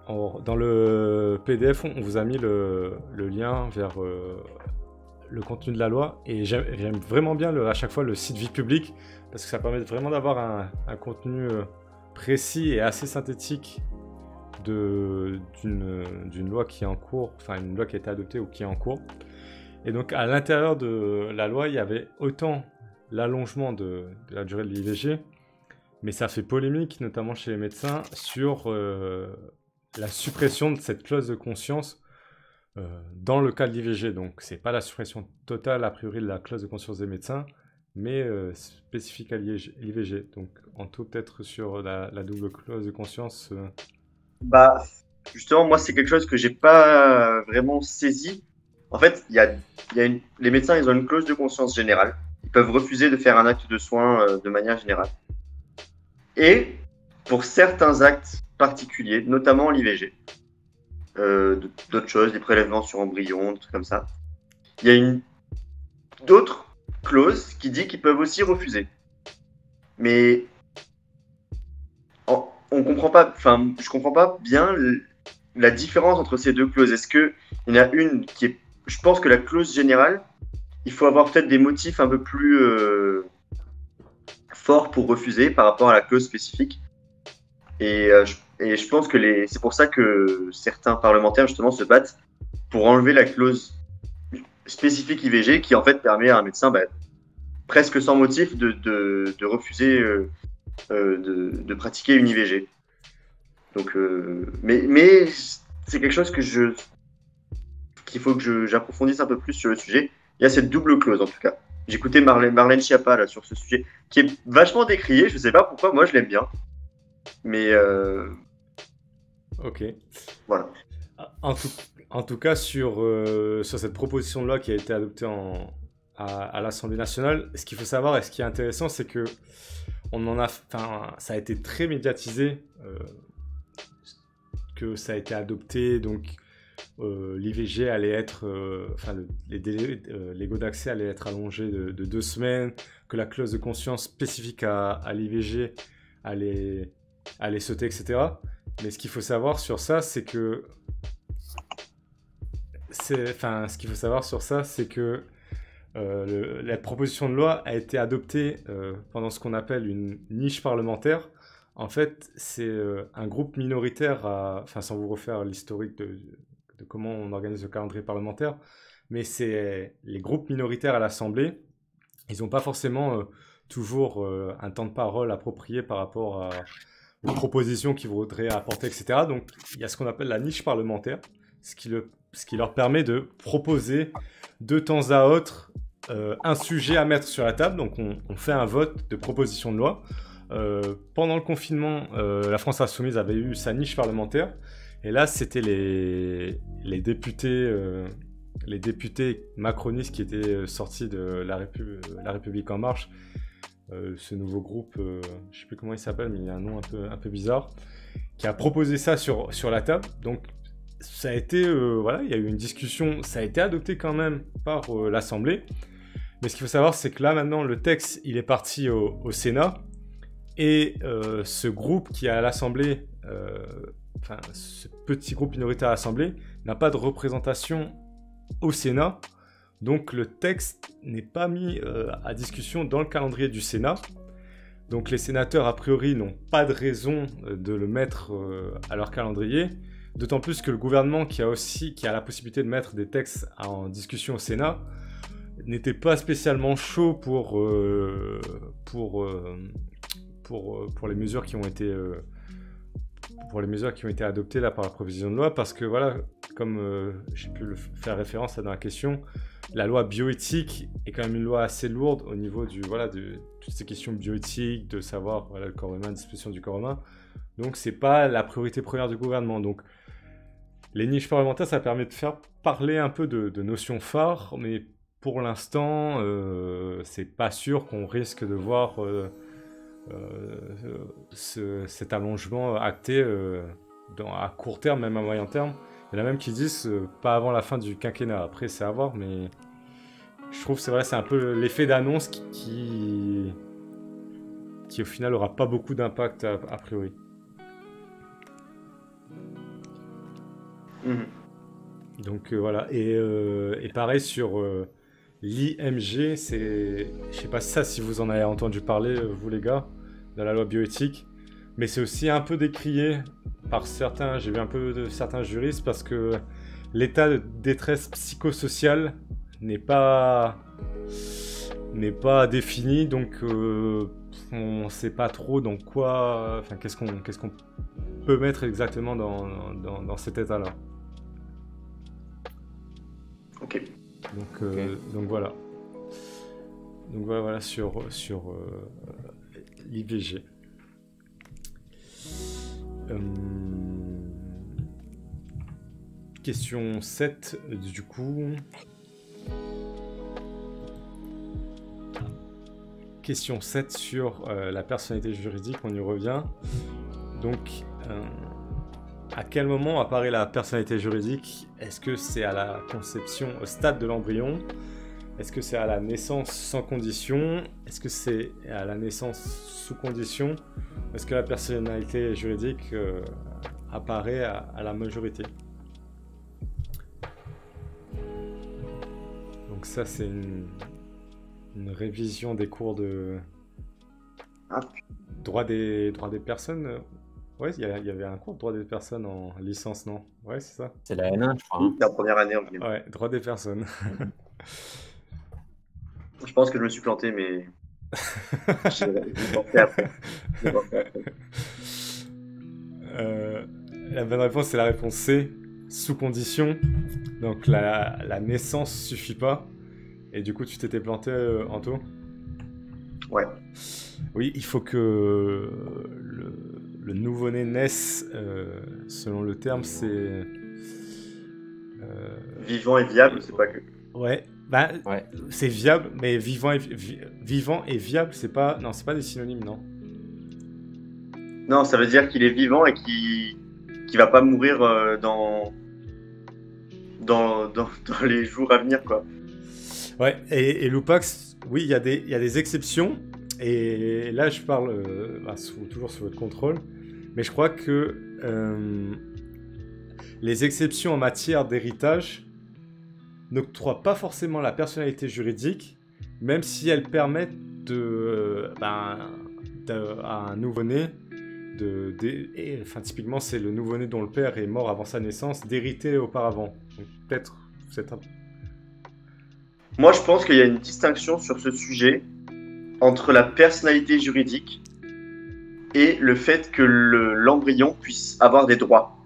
Dans le PDF, on vous a mis le lien vers le contenu de la loi, et j'aime vraiment bien à chaque fois le site Vie publique, parce que ça permet vraiment d'avoir un contenu précis et assez synthétique d'une loi qui est en cours, enfin une loi qui a été adoptée ou qui est en cours. Et donc à l'intérieur de la loi, il y avait autant l'allongement de la durée de l'IVG mais ça fait polémique, notamment chez les médecins, sur la suppression de cette clause de conscience dans le cas de l'IVG. Donc, c'est pas la suppression totale, a priori, de la clause de conscience des médecins, mais spécifique à l'IVG. Donc, en tout, peut-être sur la double clause de conscience. Bah, justement, moi, c'est quelque chose que j'ai pas vraiment saisi. En fait, les médecins, ils ont une clause de conscience générale. Ils peuvent refuser de faire un acte de soin de manière générale. Et pour certains actes particuliers, notamment l'IVG, d'autres choses, des prélèvements sur embryons, des trucs comme ça, il y a d'autres clauses qui disent qu'ils peuvent aussi refuser. Mais on comprend pas, enfin, je comprends pas bien la différence entre ces deux clauses. Est-ce que il y en a une qui est, je pense que la clause générale, il faut avoir peut-être des motifs un peu plus forts pour refuser par rapport à la clause spécifique. Et je pense que c'est pour ça que certains parlementaires justement se battent pour enlever la clause spécifique IVG qui en fait permet à un médecin presque sans motif de refuser de pratiquer une IVG. Donc, mais c'est quelque chose qu'il faut que j'approfondisse un peu plus sur le sujet. Il y a cette double clause en tout cas. J'écoutais Marlène Schiappa là sur ce sujet qui est vachement décrié. Je sais pas pourquoi, moi je l'aime bien. Mais ok. Voilà. En tout cas, sur cette proposition de loi qui a été adoptée à l'Assemblée nationale, ce qu'il faut savoir et ce qui est intéressant, c'est que ça a été très médiatisé, que ça a été adopté, donc l'IVG allait être, les délais légaux d'accès allaient être allongés de 2 semaines, que la clause de conscience spécifique à l'IVG allait sauter, etc. Mais ce qu'il faut savoir sur ça, c'est que la proposition de loi a été adoptée pendant ce qu'on appelle une niche parlementaire. En fait, c'est un groupe minoritaire, sans vous refaire l'historique de comment on organise le calendrier parlementaire, mais c'est les groupes minoritaires à l'Assemblée, ils n'ont pas forcément toujours un temps de parole approprié par rapport aux propositions qu'ils voudraient apporter, etc. Donc, il y a ce qu'on appelle la niche parlementaire, ce qui leur permet de proposer de temps à autre un sujet à mettre sur la table. Donc, on fait un vote de proposition de loi. Pendant le confinement, la France Insoumise avait eu sa niche parlementaire. Et là, c'était les députés macronistes qui étaient sortis de la République En Marche. Ce nouveau groupe, je ne sais plus comment il s'appelle, mais il y a un nom un peu bizarre, qui a proposé ça sur la table. Donc, ça a été, il y a eu une discussion, ça a été adopté quand même par l'Assemblée. Mais ce qu'il faut savoir, c'est que là, maintenant, le texte, il est parti au Sénat. Et ce groupe qui est à l'Assemblée, ce petit groupe minoritaire à l'Assemblée, n'a pas de représentation au Sénat. Donc le texte n'est pas mis à discussion dans le calendrier du Sénat. Donc les sénateurs, a priori, n'ont pas de raison de le mettre à leur calendrier. D'autant plus que le gouvernement, qui a la possibilité de mettre des textes en discussion au Sénat, n'était pas spécialement chaud pour les mesures qui ont été adoptées là par la proposition de loi, parce que voilà, comme j'ai pu faire référence là dans la question, la loi bioéthique est quand même une loi assez lourde au niveau de toutes ces questions bioéthiques, de savoir le corps humain, la disposition du corps humain. Donc c'est pas la priorité première du gouvernement. Donc les niches parlementaires, ça permet de faire parler un peu de notions phares, mais pour l'instant, c'est pas sûr qu'on risque de voir cet allongement acté à court terme, même à moyen terme. Il y en a même qui disent pas avant la fin du quinquennat. Après, c'est à voir, mais je trouve que c'est un peu l'effet d'annonce qui au final aura pas beaucoup d'impact a priori. Donc voilà. Et pareil sur l'IMG, je sais pas si vous en avez entendu parler, vous les gars, dans la loi bioéthique, mais c'est aussi un peu décrié par certains, j'ai vu un peu de certains juristes, parce que l'état de détresse psychosociale n'est pas n'est pas définie, donc on ne sait pas trop dans quoi, enfin qu'est-ce qu'on peut mettre exactement dans cet état-là. Ok. Donc voilà. Donc voilà sur l'IVG. Question 7, du coup. Question 7 sur la personnalité juridique, on y revient. Donc, à quel moment apparaît la personnalité juridique? Est-ce que c'est à la conception, au stade de l'embryon? Est-ce que c'est à la naissance sans condition? Est-ce que c'est à la naissance sous condition? Est-ce que la personnalité juridique apparaît à la majorité? Donc ça, c'est une révision des cours de droit des personnes. Ouais, il y avait un cours de droit des personnes en licence, non? Ouais, c'est ça. C'est la N1, je crois. Hein. C'est la première année en vrai. Ouais, droit des personnes. Je pense que je me suis planté, mais j'ai pensé après. La bonne réponse, c'est la réponse C, sous condition. Donc la naissance suffit pas. Et du coup, tu t'étais planté, Anto? Ouais. Oui, il faut que le nouveau-né naisse, selon le terme, c'est... Vivant et viable, c'est pas que... Ouais, bah, Ouais. c'est viable, mais vivant et viable, c'est pas... Non, c'est pas des synonymes, non? Non, ça veut dire qu'il est vivant et qu'il va pas mourir dans les jours à venir, quoi. Ouais, et Lupax, oui, il y a des exceptions, et là je parle toujours sous votre contrôle, mais je crois que les exceptions en matière d'héritage n'octroient pas forcément la personnalité juridique, même si elles permettent à un nouveau-né, enfin typiquement c'est le nouveau-né dont le père est mort avant sa naissance, d'hériter auparavant. Donc peut-être c'est un... Moi, je pense qu'il y a une distinction sur ce sujet entre la personnalité juridique et le fait que l'embryon puisse avoir des droits.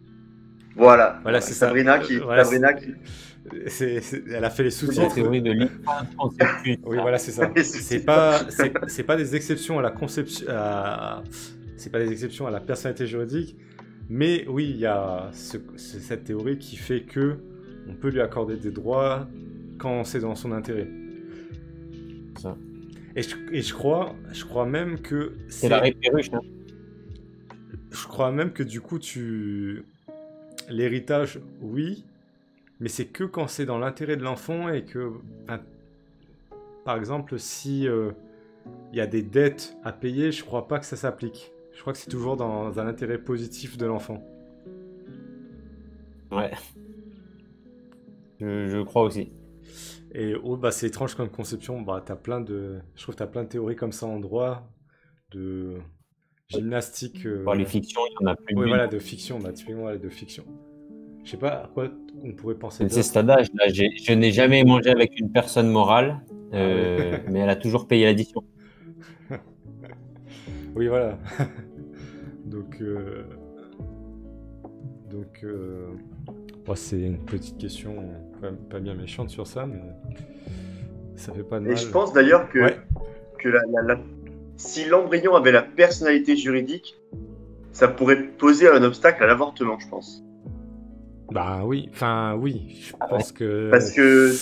Voilà. Voilà, c'est Sabrina ça. qui... Voilà, Sabrina qui... elle a fait les La sous-titres. théorie de l'inconception. Oui, voilà, c'est ça. C'est pas des exceptions à la conception, c'est pas des exceptions à la personnalité juridique, mais oui, il y a cette théorie qui fait que on peut lui accorder des droits quand c'est dans son intérêt. Ça. Et je crois même que C'est la perruche. Hein. Je crois même que du coup l'héritage, oui, mais c'est que quand c'est dans l'intérêt de l'enfant et que, par exemple, si il y a des dettes à payer, je crois pas que ça s'applique. Je crois que c'est toujours dans un intérêt positif de l'enfant. Ouais. Je crois aussi. Et c'est étrange comme conception. Je trouve que t'as plein de théories comme ça en droit, de gymnastique. Bon, les fictions, il y en a plus. Oui, voilà, de fiction. Typiquement, de fiction. Je sais pas à quoi on pourrait penser. C'est cet adage là. Je n'ai jamais mangé avec une personne morale, mais elle a toujours payé l'addition. Oui, voilà. Donc, c'est une petite question pas bien méchante sur ça, mais ça fait pas de mal. Et je pense d'ailleurs que, ouais. que si l'embryon avait la personnalité juridique, ça pourrait poser un obstacle à l'avortement, je pense. Bah oui, enfin oui, je pense que... Parce que...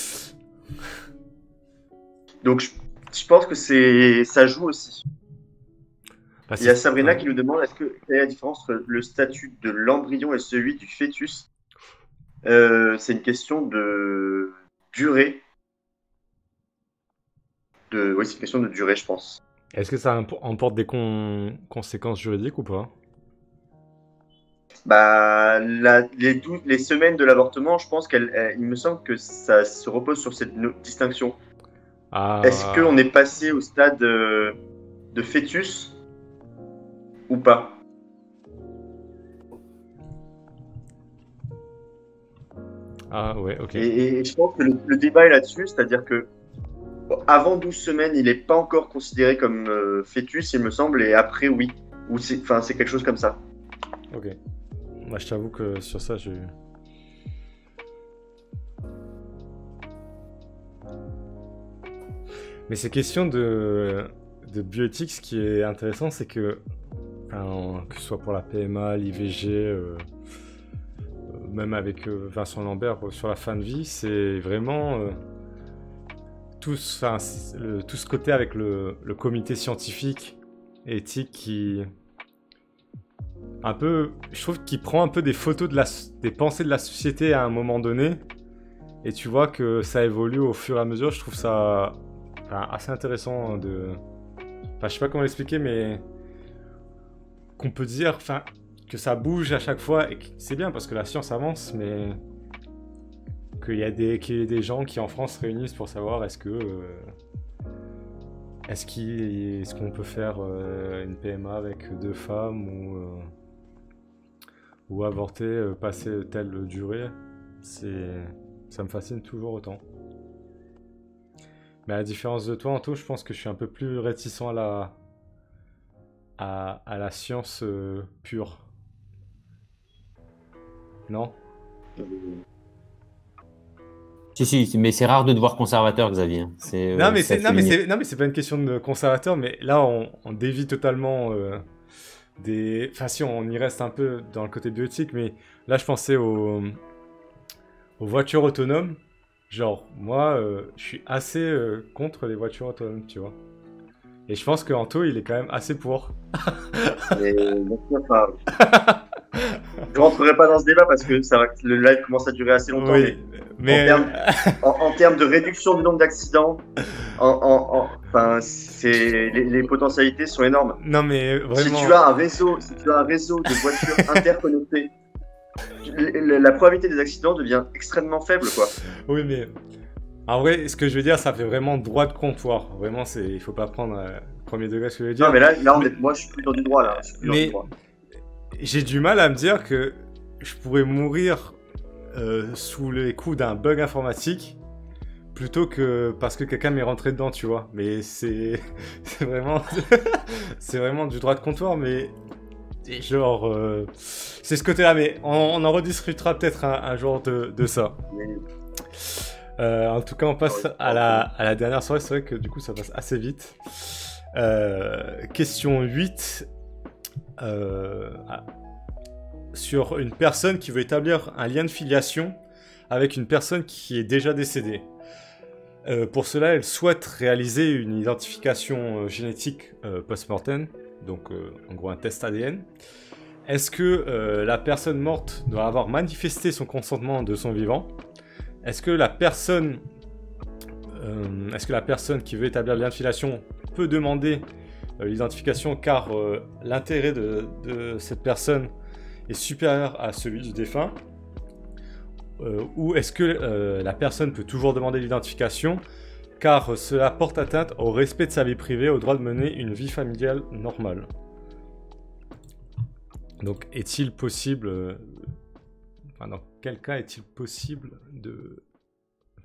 Donc je pense que ça joue aussi. Il y a Sabrina qui nous demande quelle est la différence entre le statut de l'embryon et celui du fœtus. C'est une question de durée. Oui, c'est une question de durée, je pense. Est-ce que ça emporte des conséquences juridiques ou pas? Bah, les semaines de l'avortement, je pense il me semble que ça se repose sur cette distinction. Est-ce qu'on est passé au stade de fœtus ou pas? Ah ouais, ok. Et je pense que le débat est là-dessus, c'est-à-dire que Avant 12 semaines, il n'est pas encore considéré comme fœtus, il me semble, et après, oui. Ou c'est quelque chose comme ça. Ok. Moi, je t'avoue que sur ça, je... Mais ces questions de bioéthique, ce qui est intéressant, c'est que, enfin, que ce soit pour la PMA, l'IVG, même avec Vincent Lambert sur la fin de vie, c'est vraiment tout ce côté avec le comité scientifique et éthique qui... Un peu, je trouve qu'il prend un peu des photos des pensées de la société à un moment donné, et tu vois que ça évolue au fur et à mesure. Je trouve ça assez intéressant de... Enfin, je sais pas comment l'expliquer, mais qu'on peut dire que ça bouge à chaque fois, et que c'est bien parce que la science avance, mais qu'il y a des gens qui en France se réunissent pour savoir est-ce qu'on peut faire une PMA avec 2 femmes ou avorter passer telle durée. Ça me fascine toujours autant. Mais à la différence de toi, Anto, je pense que je suis un peu plus réticent à la science pure. Non? Si, mais c'est rare de te voir conservateur, Xavier. Non, mais c'est pas une question de conservateur, mais là, on dévie totalement Enfin, si, on y reste un peu dans le côté bioéthique, mais là, je pensais aux voitures autonomes. Genre, moi, je suis assez contre les voitures autonomes, tu vois. Et je pense que Anto, il est quand même assez pour. Mais, enfin, je rentrerai pas dans ce débat parce que le live commence à durer assez longtemps. Oui, mais... En termes de réduction du nombre d'accidents, les potentialités sont énormes. Non, mais vraiment... Si tu as un réseau de voitures interconnectées, la probabilité des accidents devient extrêmement faible, quoi. Oui, mais en vrai, ce que je veux dire, ça fait vraiment droit de comptoir. Vraiment, il faut pas prendre premier degré ce que je veux dire. Non, mais là moi, je suis plus dans du droit, là. J'ai du mal à me dire que je pourrais mourir sous les coups d'un bug informatique plutôt que parce que quelqu'un m'est rentré dedans, tu vois. Mais c'est vraiment... c'est vraiment du droit de comptoir, mais... Genre... c'est ce côté-là, mais on en rediscutera peut-être un jour de ça. En tout cas, on passe à la dernière soirée. C'est vrai que du coup, ça passe assez vite. Question 8. Sur une personne qui veut établir un lien de filiation avec une personne qui est déjà décédée. Pour cela, elle souhaite réaliser une identification génétique post-mortem, donc en gros un test ADN. Est-ce que la personne morte doit avoir manifesté son consentement de son vivant? Est-ce que la personne qui veut établir le lien de filiation peut demander l'identification car l'intérêt de cette personne est supérieur à celui du défunt? Ou est-ce que la personne peut toujours demander l'identification car cela porte atteinte au respect de sa vie privée, au droit de mener une vie familiale normale? Donc, est-il possible... dans quel cas est-il possible de...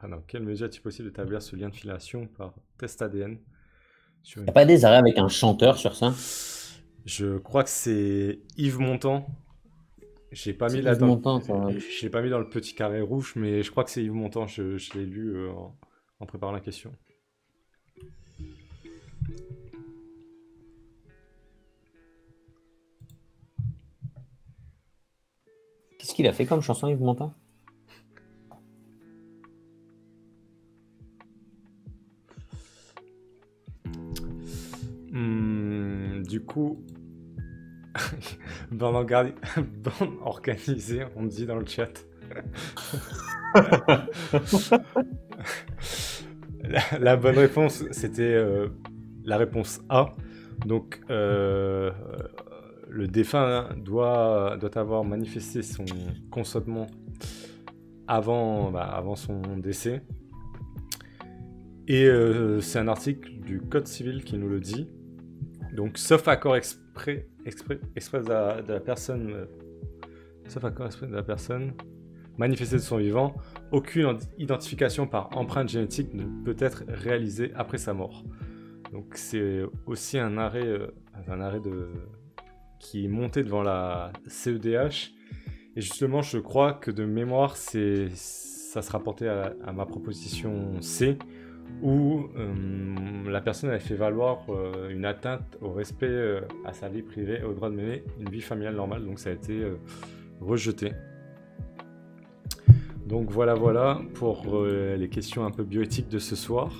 dans quelle mesure est-il possible d'établir ce lien de filiation par test ADN Il n'y a pas des arrêts avec un chanteur sur ça? Je crois que c'est Yves Montand. Je l'ai pas mis je l'ai pas mis dans le petit carré rouge, mais je crois que c'est Yves Montand. Je l'ai lu en préparant la question. Qu'est-ce qu'il a fait comme chanson, Yves Montand? Du coup, bande organisée, on me dit dans le chat. La bonne réponse, c'était la réponse A. Donc, le défunt doit avoir manifesté son consentement avant son décès. Et c'est un article du Code civil qui nous le dit. Donc, sauf accord exprès de la personne, manifesté de son vivant, aucune identification par empreinte génétique ne peut être réalisée après sa mort. Donc c'est aussi un arrêt qui est monté devant la CEDH. Et justement, je crois que de mémoire, ça se rapportait à ma proposition C, où la personne avait fait valoir une atteinte au respect à sa vie privée et au droit de mener une vie familiale normale. Donc ça a été rejeté. Donc voilà pour les questions un peu bioéthiques de ce soir.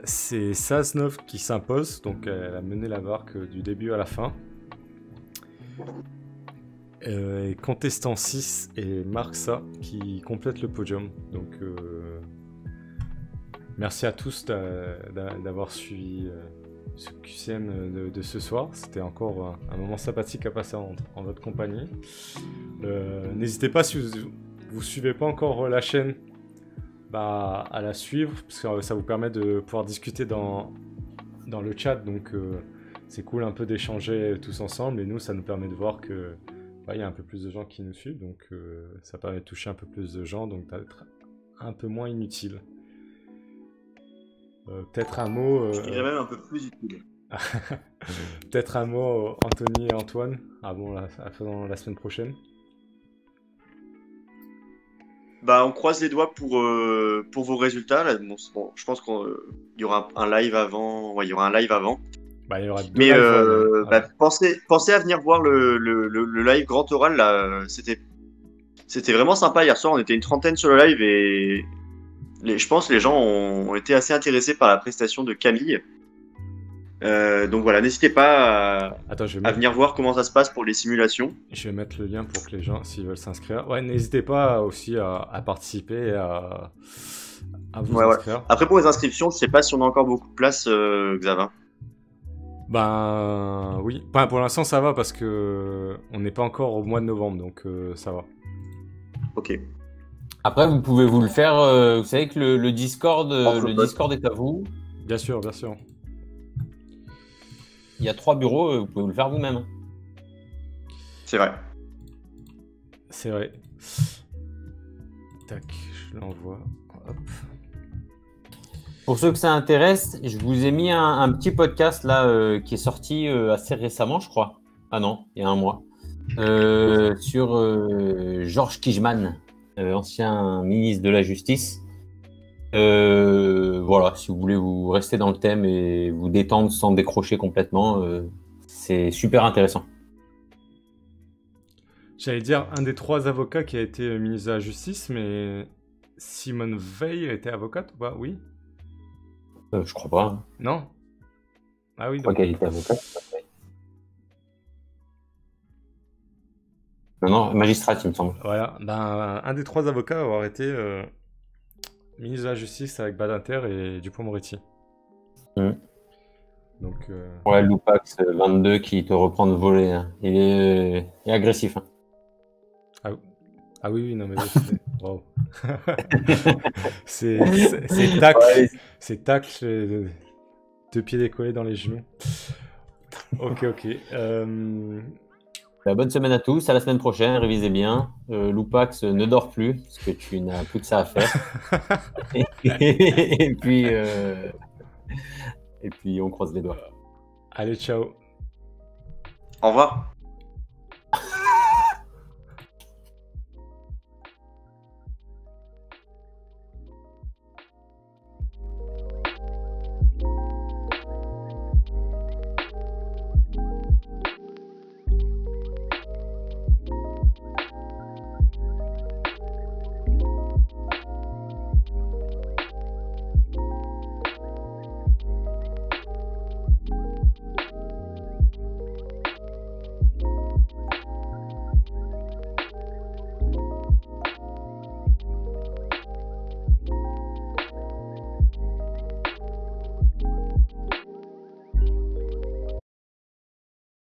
C'est Saznov qui s'impose, donc elle a mené la barque du début à la fin. Et Contestant 6 et Marxa qui complètent le podium. Donc merci à tous d'avoir suivi ce QCM de ce soir. C'était encore un moment sympathique à passer en votre compagnie. N'hésitez pas, si vous suivez pas encore la chaîne, à la suivre, parce que ça vous permet de pouvoir discuter dans le chat. Donc c'est cool un peu d'échanger tous ensemble, et nous ça nous permet de voir que il y a un peu plus de gens qui nous suivent, donc ça permet de toucher un peu plus de gens, donc d'être un peu moins inutile. Peut-être un mot... Je dirais même un peu plus utile. Peut-être un mot, Anthony et Antoine, avant la semaine prochaine. On croise les doigts pour vos résultats. Là, bon, je pense qu'il y aura un live avant. Ouais, il y aura un live avant. Il y aura 2 Mais lives. Voilà. pensez à venir voir le live Grand Oral. Là, c'était vraiment sympa hier soir. On était une trentaine sur le live et je pense que les gens ont été assez intéressés par la prestation de Camille. Donc voilà, n'hésitez pas à venir voir comment ça se passe pour les simulations. Je vais mettre le lien pour que les gens, s'ils veulent s'inscrire. Ouais, n'hésitez pas aussi à participer, à vous inscrire. Ouais. Après, pour les inscriptions, je sais pas si on a encore beaucoup de place, Xav. Oui. Pour l'instant, ça va parce que on n'est pas encore au mois de novembre, donc ça va. Ok. Après, vous pouvez vous le faire. Vous savez que le Discord, Discord est à vous. Bien sûr, bien sûr. Il y a 3 bureaux, vous pouvez vous le faire vous-même. C'est vrai. C'est vrai. Tac, je l'envoie. Hop. Pour ceux que ça intéresse, je vous ai mis un petit podcast là qui est sorti assez récemment, je crois. Ah non, il y a un mois. Sur Georges Kijman, ancien ministre de la Justice. Voilà, si vous voulez vous rester dans le thème et vous détendre sans décrocher complètement, c'est super intéressant. J'allais dire un des 3 avocats qui a été ministre de la Justice, mais Simone Veil a été avocate ou pas? Oui. Je crois pas. Hein. Non. Ah oui. Je crois qu'elle était avocate. Non, magistrate, il me semble. Voilà. Un des 3 avocats a avoir été ministre de la Justice avec Badinter et Dupond-Moretti. Donc. Ouais, Loupax 22 qui te reprend de voler. Hein. Il est agressif. Hein. Ah oui, non mais wow. c'est tacle, ouais. C'est tacle, 2 pieds décollés dans les genoux. Ok. Bonne semaine à tous, à la semaine prochaine, révisez bien. Loupax, ne dors plus, parce que tu n'as plus que ça à faire. et puis on croise les doigts. Allez, ciao. Au revoir.